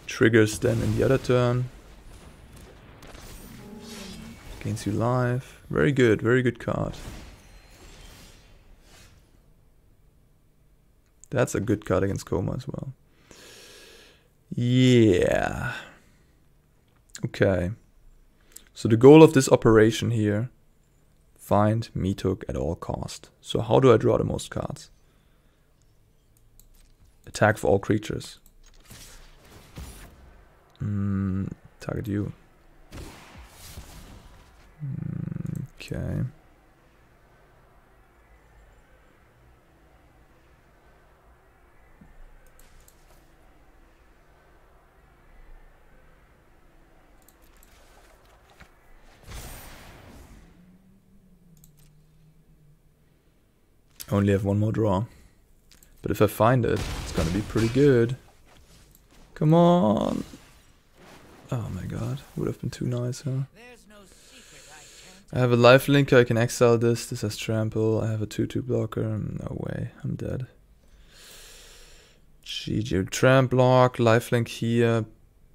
Triggers then in the other turn. Gains you life. Very good card. That's a good card against Coma as well. Yeah. Okay. So the goal of this operation here, find Meathook at all cost. So how do I draw the most cards? Attack for all creatures. Target you. Okay. I only have one more draw. But if I find it, it's gonna be pretty good. Come on! Oh my god, would have been too nice, huh?
There's no secret I can't.
I have a lifelink, I can exile this. This has trample. I have a 2/2 blocker. No way, I'm dead. GG. Tramp block, lifelink here,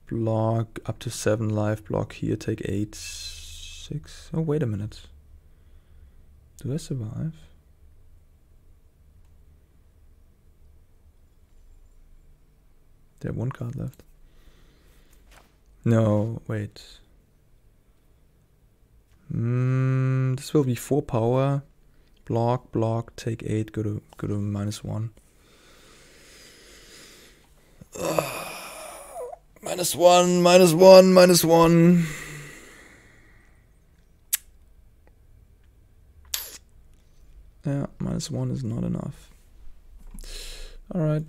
block up to 7 life, block here, take 8, 6. Oh, wait a minute. Do I survive? They have 1 card left. No, wait. This will be 4 power. Block, take 8, go to -1. -1. Yeah, -1 is not enough. Alright.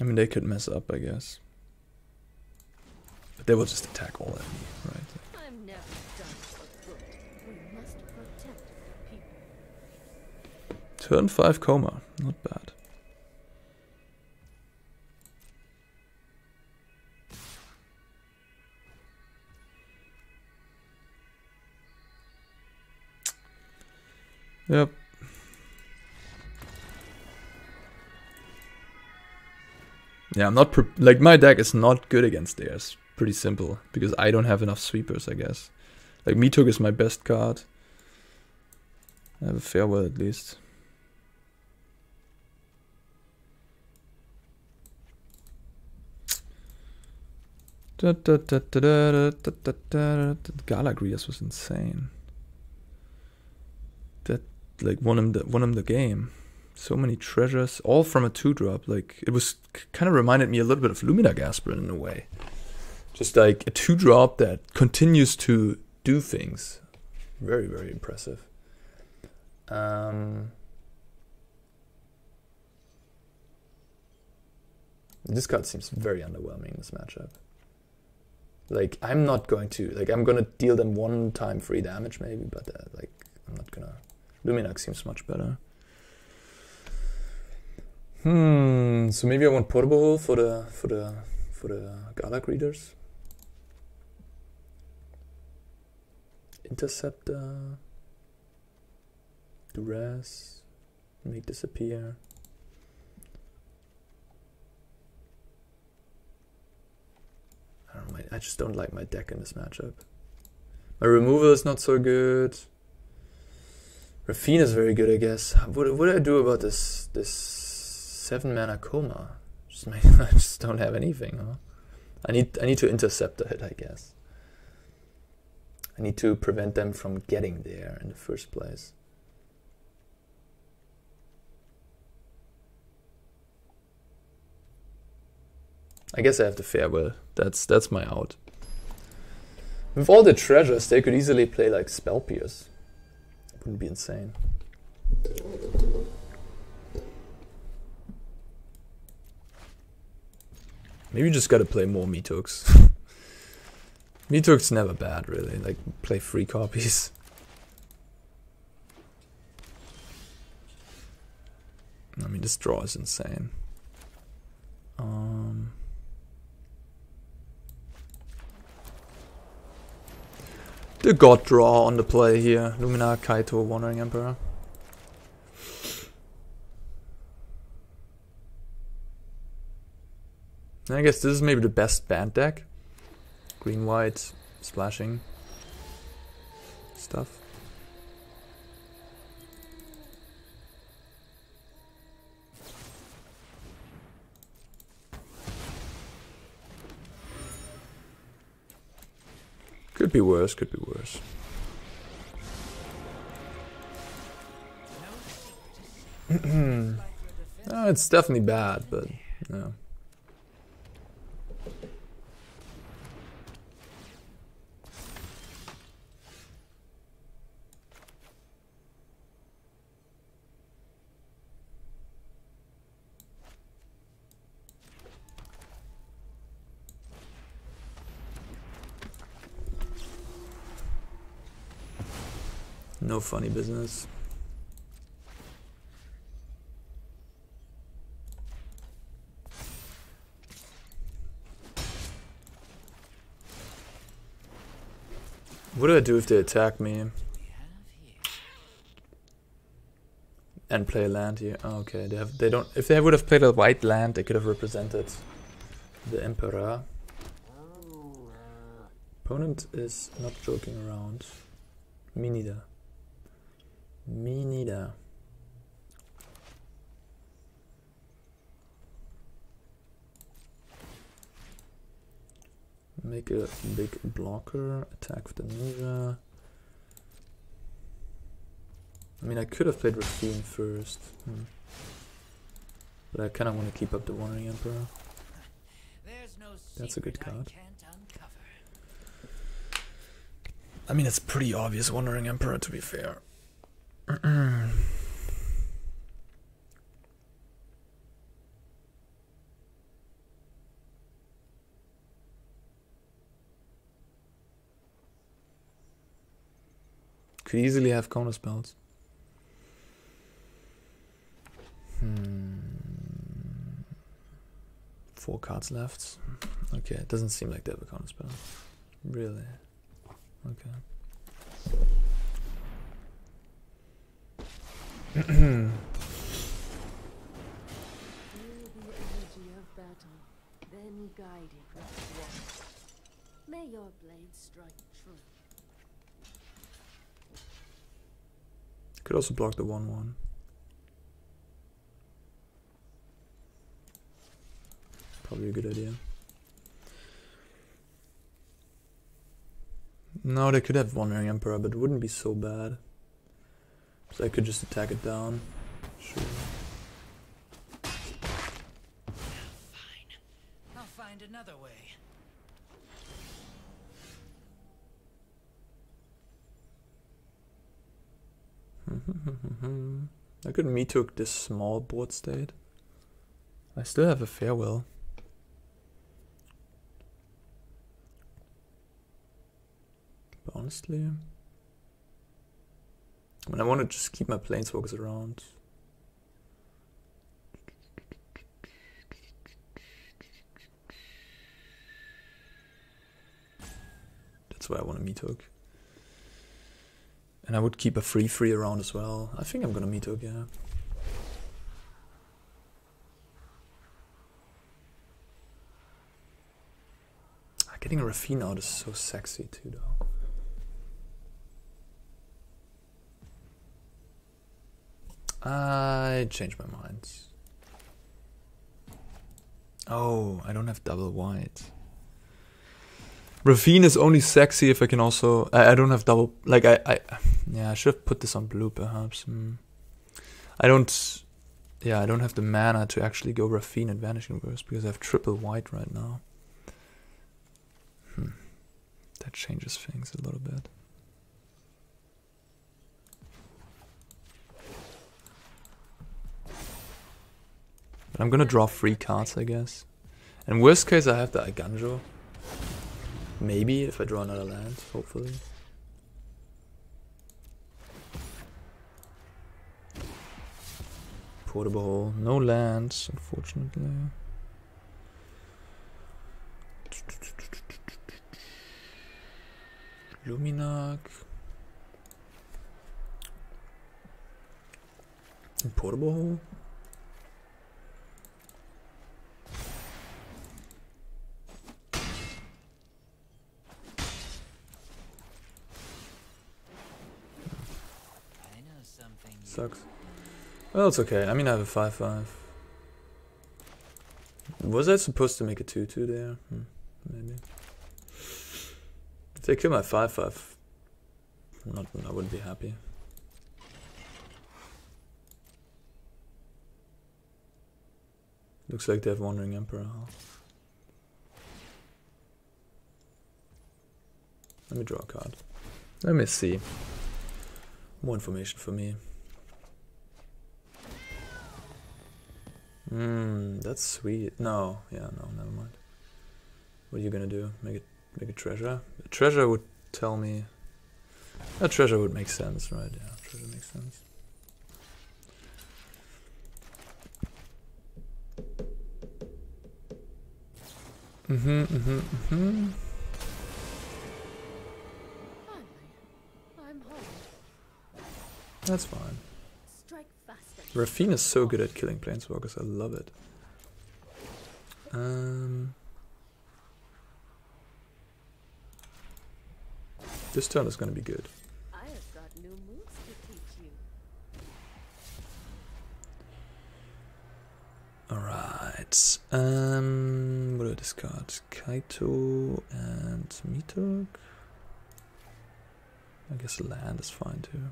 I mean, they could mess up, I guess. But they will just attack all at me, right?
I'm never done for good. We must protect the people.
Turn 5 Coma, not bad. Yep. Yeah, I'm not like my deck is not good against theirs. Pretty simple because I don't have enough sweepers, I guess. Like Meathook is my best card. I have a farewell at least. Galak Readers was insane. That like won him the game. So many treasures, all from a 2-drop. Like it was kind of reminded me a little bit of Luminarch Aspirant in a way. Just like a 2-drop that continues to do things. Very, very impressive. This card seems very underwhelming in this matchup. Like I'm not going to I'm gonna deal them 1 time free damage maybe, but like I'm not gonna. Luminarch seems much better. So maybe I want Portable Hole for the Galak Readers. Interceptor. Duress. Make disappear. I don't know, I just don't like my deck in this matchup. My removal is not so good. Raffine is very good, I guess. What do I do about this 7 mana Coma? I just don't have anything, huh? I need to intercept the hit, I guess. I need to prevent them from getting there in the first place. I guess I have to farewell. That's my out. With all the treasures, they could easily play like Spell Pierce. Wouldn't be insane. Maybe you just gotta play more Meathooks. Meathooks never bad, really. Like, play 3 copies. this draw is insane. The god draw on the play here. Luminarch, Kaito, Wandering Emperor. I guess this is maybe the best band deck. Green, white, splashing stuff. Could be worse, could be worse. No, it's definitely bad, but no. No funny business. What do I do if they attack me? And play a land here. Oh, okay, they don't. If they would have played a white land, they could have represented the Emperor. Opponent is not joking around. Me neither. Me neither. Make a big blocker, attack with the Mire. I mean, I could have played Raffine first. But I kind of want to keep up the Wandering Emperor. That's a good card. I mean, it's pretty obvious Wandering Emperor, to be fair. Could easily have counter spells. 4 cards left. Okay, it doesn't seem like they have a counter spell. Really? Okay.
Feel the energy of battle, then guide it with warmth. May your blade strike true.
Could also block the 1/1. Probably a good idea. No, they could have Wandering Emperor, but it wouldn't be so bad. So I could just attack it down. Sure.
Fine. I'll find another way.
I could Meathook this small board state. I still have a Farewell. But honestly, I mean, I want to just keep my planeswalkers around. That's why I want to Meathook. And I would keep a 3/3 around as well. I think I'm gonna Meathook, yeah. Getting a Raffine out is so sexy too, though. I changed my mind. Oh, I don't have double white. Raffine is only sexy if I can also... I don't have double... Like, yeah, I should have put this on blue, perhaps. I don't... Yeah, I don't have the mana to actually go Raffine and Vanishing Verse, because I have triple white right now. That changes things a little bit. But I'm gonna draw 3 cards, I guess. And worst case, I have the Eiganjo. Maybe, if I draw another land, hopefully. Portable. No lands, unfortunately. Luminarch. Portable. Sucks. Well, it's okay. I mean, I have a 5/5. Was I supposed to make a 2/2 there? Maybe. If they kill my 5/5, I wouldn't be happy. Looks like they have Wandering Emperor. Let me draw a card. Let me see. More information for me. That's sweet. No, yeah, no, never mind. What are you gonna do? Make a treasure? A treasure would tell me. A treasure would make sense, right? Yeah, treasure makes sense.
Finally, I'm home.
That's fine.
Strike faster.
Raffine is so good at killing planeswalkers. I love it. This turn is gonna be good.
I have got new moves to teach you.
Alright. What do I discard? Kaito and Meathook. I guess land is fine too.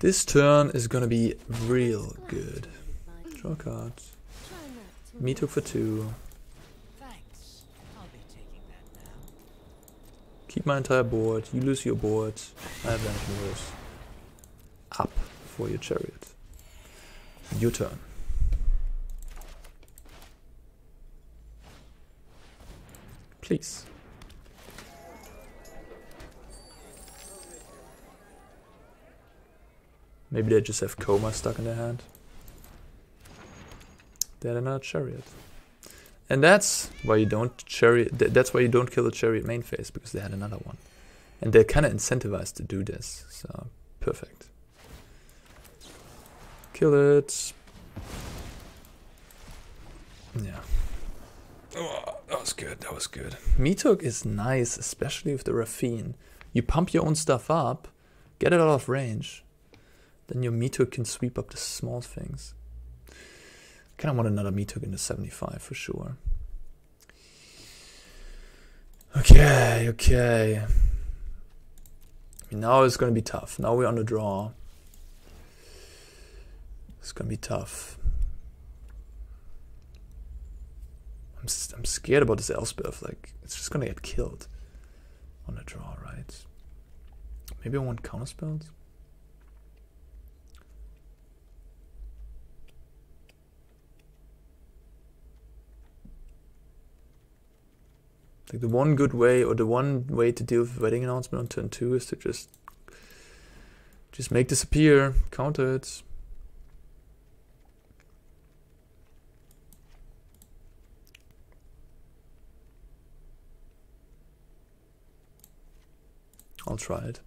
This turn is gonna be real good. Draw cards. Meathook for 2.
Thanks. I'll be taking that now.
Keep my entire board. You lose your board. I have Vanishing Verse. Up for your chariot. Your turn. Please. Maybe they just have Coma stuck in their hand. They had another chariot. And that's why you don't chariot. That's why you don't kill the chariot main phase, because they had another one. And they're kind of incentivized to do this. So, perfect. Kill it. Yeah. Oh, that was good. That was good. Meathook is nice, especially with the Raffine. You pump your own stuff up, get it out of range. Then your Meathook can sweep up the small things. Kind of want another Meathook in the 75 for sure. Okay, okay. I mean, now it's going to be tough. Now we're on the draw. It's going to be tough. I'm scared about this Elspeth. Like, it's just going to get killed on the draw, right? Maybe I want counterspells? Like the one good way, or the one way to deal with Wedding Announcement on turn 2 is to just make this appear, counter it. I'll try it.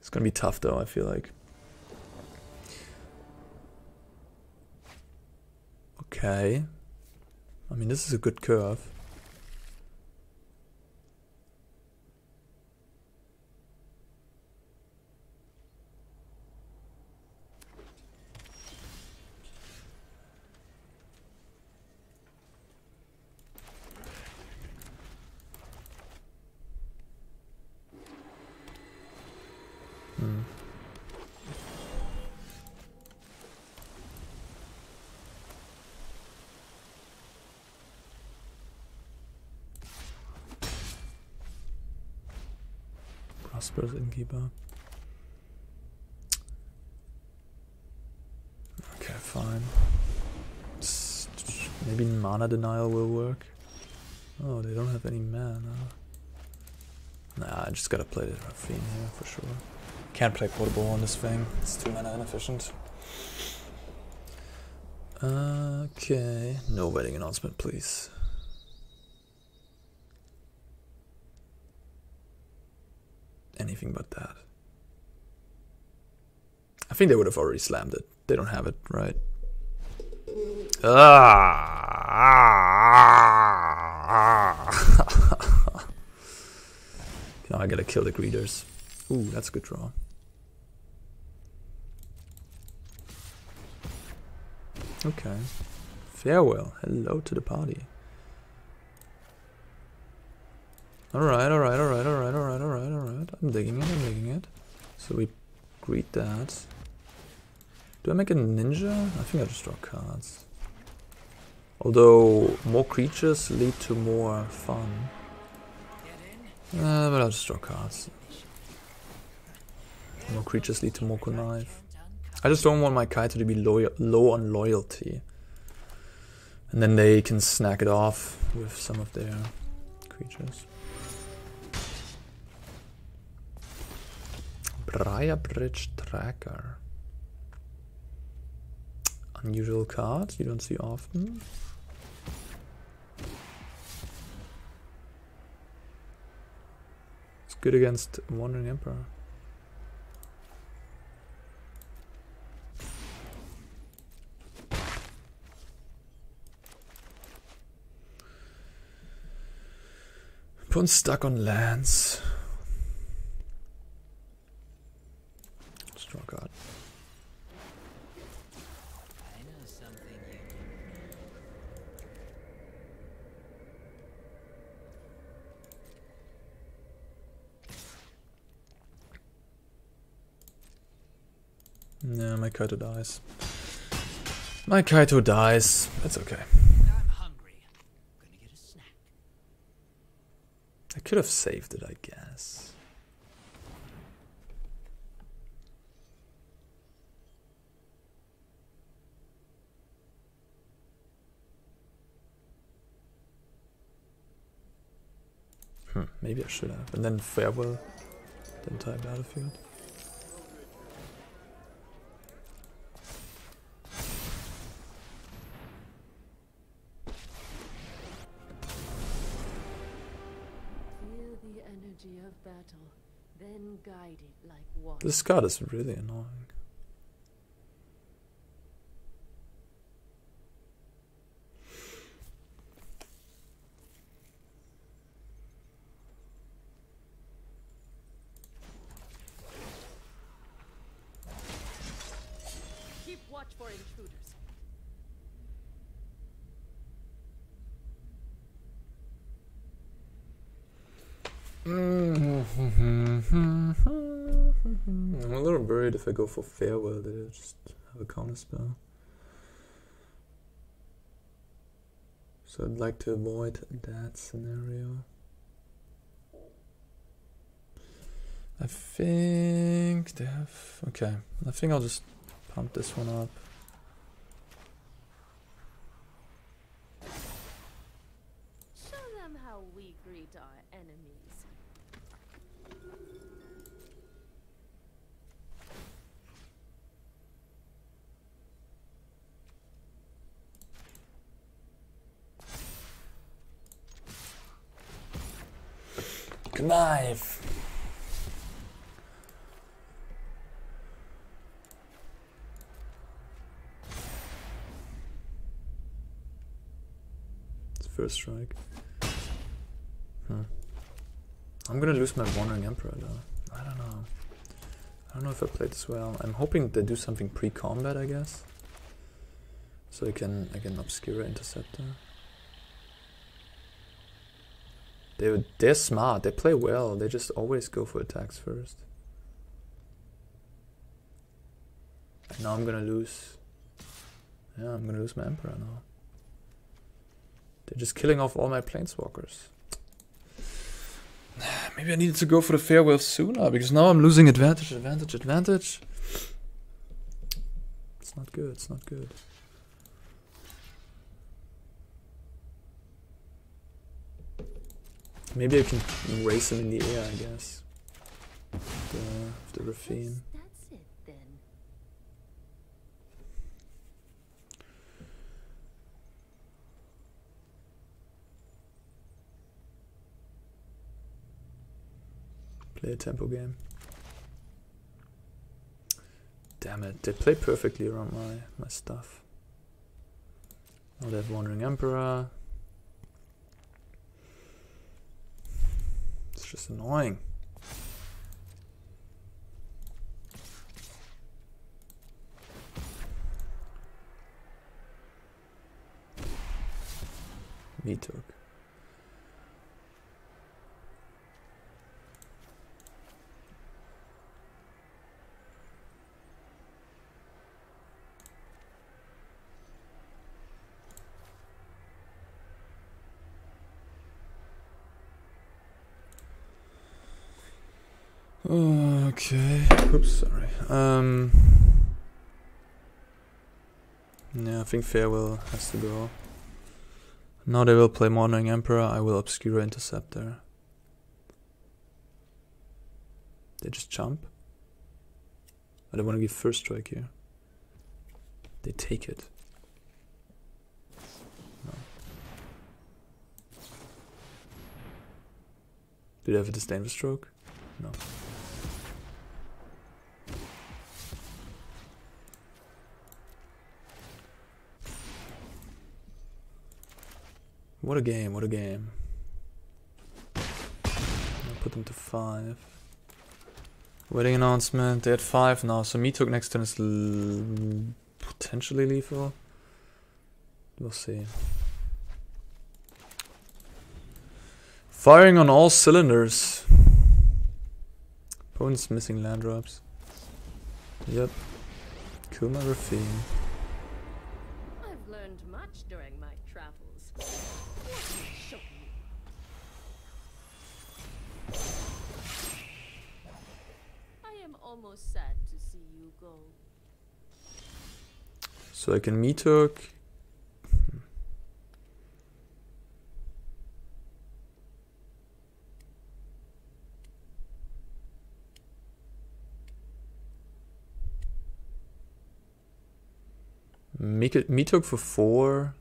It's gonna be tough though, I feel like. Okay. I mean, this is a good curve. Prosperous Innkeeper. Okay, fine. Maybe mana denial will work. Oh, they don't have any mana. Nah, I just gotta play the Raffine here for sure. Can't play portable on this thing. It's too mana inefficient. Okay, no wedding announcement, please. Anything but that. I think they would have already slammed it. They don't have it, right? Now I gotta kill the greeters. Ooh, that's a good draw. Okay. Farewell. Hello to the party. Alright. I'm digging it. So we greet that. Do I make a ninja? I think I just draw cards. Although more creatures lead to more fun. But I'll just draw cards. More creatures lead to more connive. I just don't want my Kaito to be low on loyalty. And then they can snack it off with some of their creatures. Briar Bridge Tracker. Unusual card you don't see often. It's good against Wandering Emperor. Put stuck on lands. Let's draw a card. No, my Kaito dies. My Kaito dies. That's okay.
I'm hungry. I'm gonna get a snack.
I could have saved it, I guess. Maybe I should have. And then farewell. Then tie battlefield.
Of battle, then guide it like water.
This card is really annoying.
Keep watch for intruders.
I'm a little worried if I go for farewell that I just have a counter spell. So I'd like to avoid that scenario. I think they have... Okay, I think I'll just pump this one up.
Show them how we greet our enemies.
Knife. It's first strike. I'm gonna lose my Wandering Emperor though. I don't know. I don't know if I played this well. I'm hoping they do something pre-combat, I guess. So I can Obscura Interceptor. They're smart, they play well, they just always go for attacks first. And now I'm gonna lose. Yeah, I'm gonna lose my Emperor now. They're just killing off all my Planeswalkers. Maybe I needed to go for the farewell sooner, because now I'm losing advantage. It's not good, it's not good. Maybe I can raise him in the air, I guess. The Raffine.
That's it then.
Play a tempo game. Damn it, they play perfectly around my stuff. Now they have Wandering Emperor. It's just annoying. Meathook. Okay. Oops, sorry. Yeah, I think Farewell has to go. Now they will play Wandering Emperor, I will Obscura Interceptor. They just jump? I don't want to give first strike here. They take it. No. Do they have a disdainful stroke? No. What a game, what a game. I'll put them to 5. Wedding announcement, they had 5 now, so Meathook next turn is potentially lethal. We'll see. Firing on all cylinders. Opponent's missing land drops. Yep. Kill my Raffine.
I've learned much during my travels. What will shock you? I am almost sad to see you go.
So I can Meathook. Meathook for 4.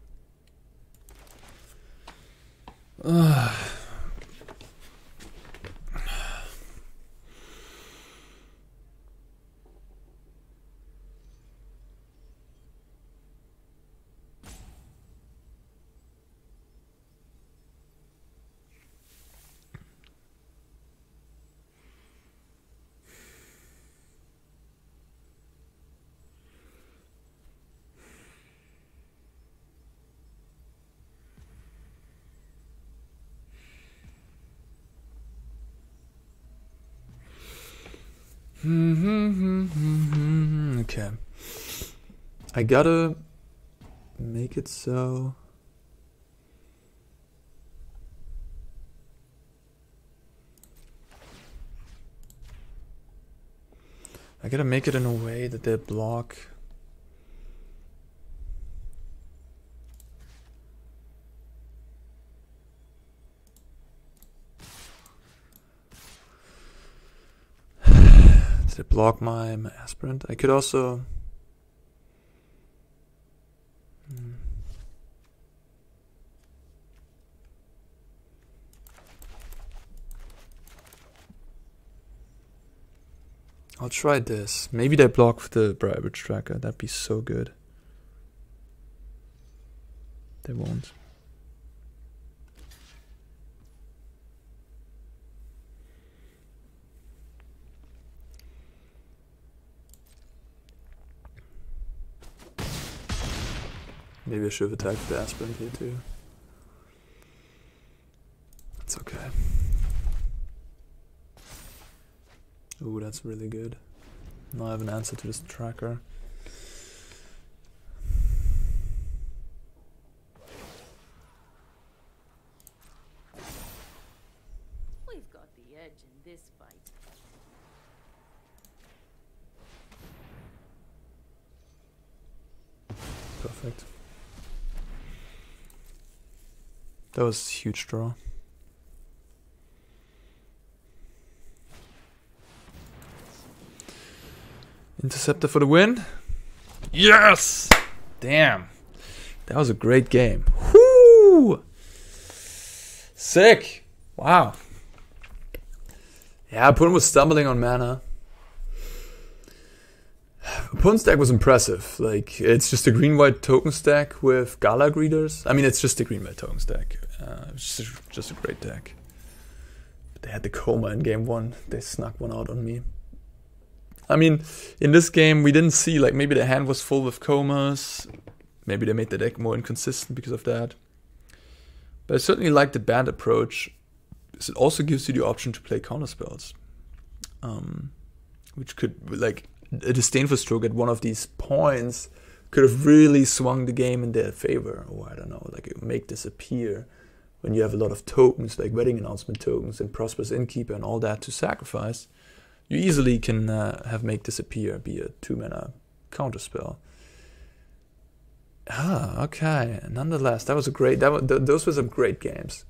Okay. I gotta make it so. I gotta make it in a way that they block. Did it block my aspirant? I could also... I'll try this. Maybe they block the Brightclimb Tracker. That'd be so good. They won't. Maybe I should have attacked the aspirant here too. It's okay. Ooh, that's really good. Now I have an answer to this tracker.
We've got the edge in this fight.
Perfect. That was a huge draw. Interceptor for the win. Yes! Damn. That was a great game. Whoo! Sick. Wow. Yeah, opponent was stumbling on mana. Opponent's deck was impressive. Like, it's just a green-white token stack with Gala Greeters. I mean, it's just a green-white token stack. It's just a great deck. But they had the Coma in game 1. They snuck one out on me. I mean, in this game, we didn't see, like, maybe the hand was full with Comas. Maybe they made the deck more inconsistent because of that. But I certainly like the band approach. Because it also gives you the option to play counterspells. Which could, like, a Disdainful Stroke at one of these points could have really swung the game in their favor. Or, I don't know, like, make disappear when you have a lot of tokens, like Wedding Announcement tokens and Prosperous Innkeeper and all that to sacrifice. You easily can have Make Disappear be a 2-mana counterspell. Okay. Nonetheless, that was a great. Those were some great games.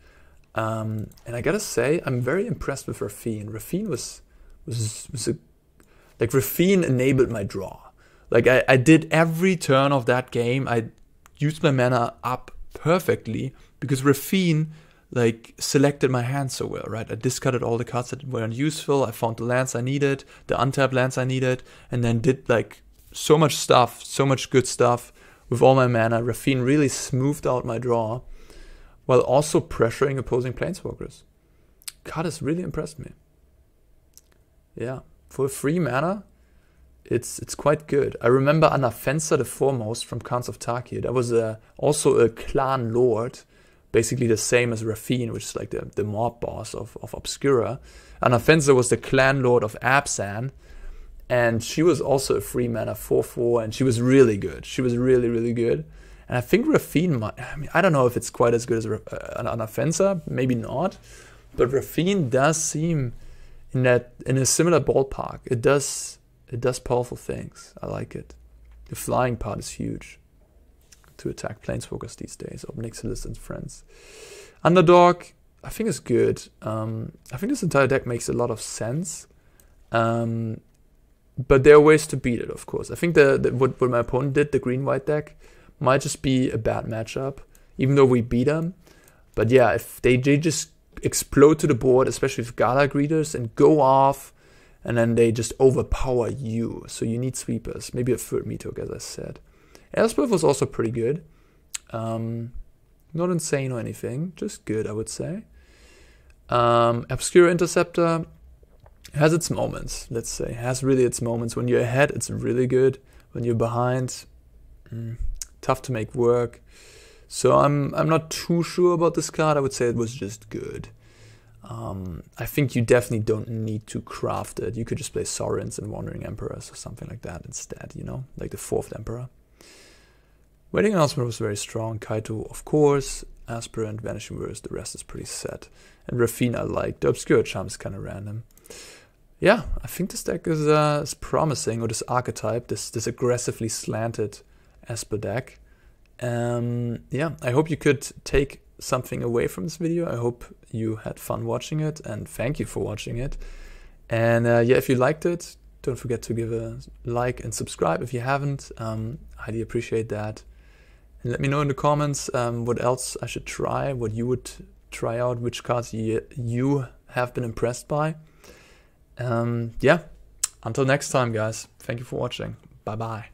And I gotta say, I'm very impressed with Raffine. Raffine was Raffine enabled my draw. Like I did every turn of that game. I used my mana up perfectly because Raffine like selected my hand so well, right? I discarded all the cards that were unuseful. I found the lands I needed, the untapped lands I needed, and then did like so much stuff, so much good stuff with all my mana. Raffine really smoothed out my draw while also pressuring opposing planeswalkers. Card has really impressed me. Yeah, for 3 mana, it's quite good. I remember Anafenza the Foremost from Khans of Tarkir. That was also a clan lord, basically the same as Raffine, which is like the mob boss of Obscura. Anafenza was the clan lord of Abzan, and she was also a 3 mana 4/4, and she was really good. She was really, really good. And I think Raffine might, I mean, I don't know if it's quite as good as Anafenza, maybe not, but Raffine does seem in a similar ballpark. It does powerful things. I like it. The flying part is huge to attack planeswalkers these days, or Nixilist and friends. Underdog, I think is good. I think this entire deck makes a lot of sense. But there are ways to beat it, of course. I think what my opponent did, the green-white deck, might just be a bad matchup, even though we beat them. But yeah, if they just explode to the board, especially with Gala Greeters, and go off, and then they just overpower you. So you need sweepers. Maybe a third Meathook, as I said. Elspeth was also pretty good. Not insane or anything, just good, I would say. Obscura Interceptor has its moments, let's say. Has really its moments. When you're ahead, it's really good. When you're behind, tough to make work. So I'm not too sure about this card. I would say it was just good. I think you definitely don't need to craft it. You could just play Saurons and Wandering Emperors or something like that instead, you know? Like the 4th Emperor. Wedding Announcement was very strong. Kaito, of course. Aspirant, Vanishing Verse, the rest is pretty set. And Raffine I like. The Obscura Charm is kind of random. Yeah, I think this deck is promising, or this archetype, this aggressively slanted Esper deck. Yeah, I hope you could take something away from this video. I hope you had fun watching it, and thank you for watching it. And yeah, if you liked it, don't forget to give a like and subscribe if you haven't. Highly appreciate that. And let me know in the comments what else I should try, what you would try out, which cards you have been impressed by. Yeah, until next time, guys. Thank you for watching. Bye-bye.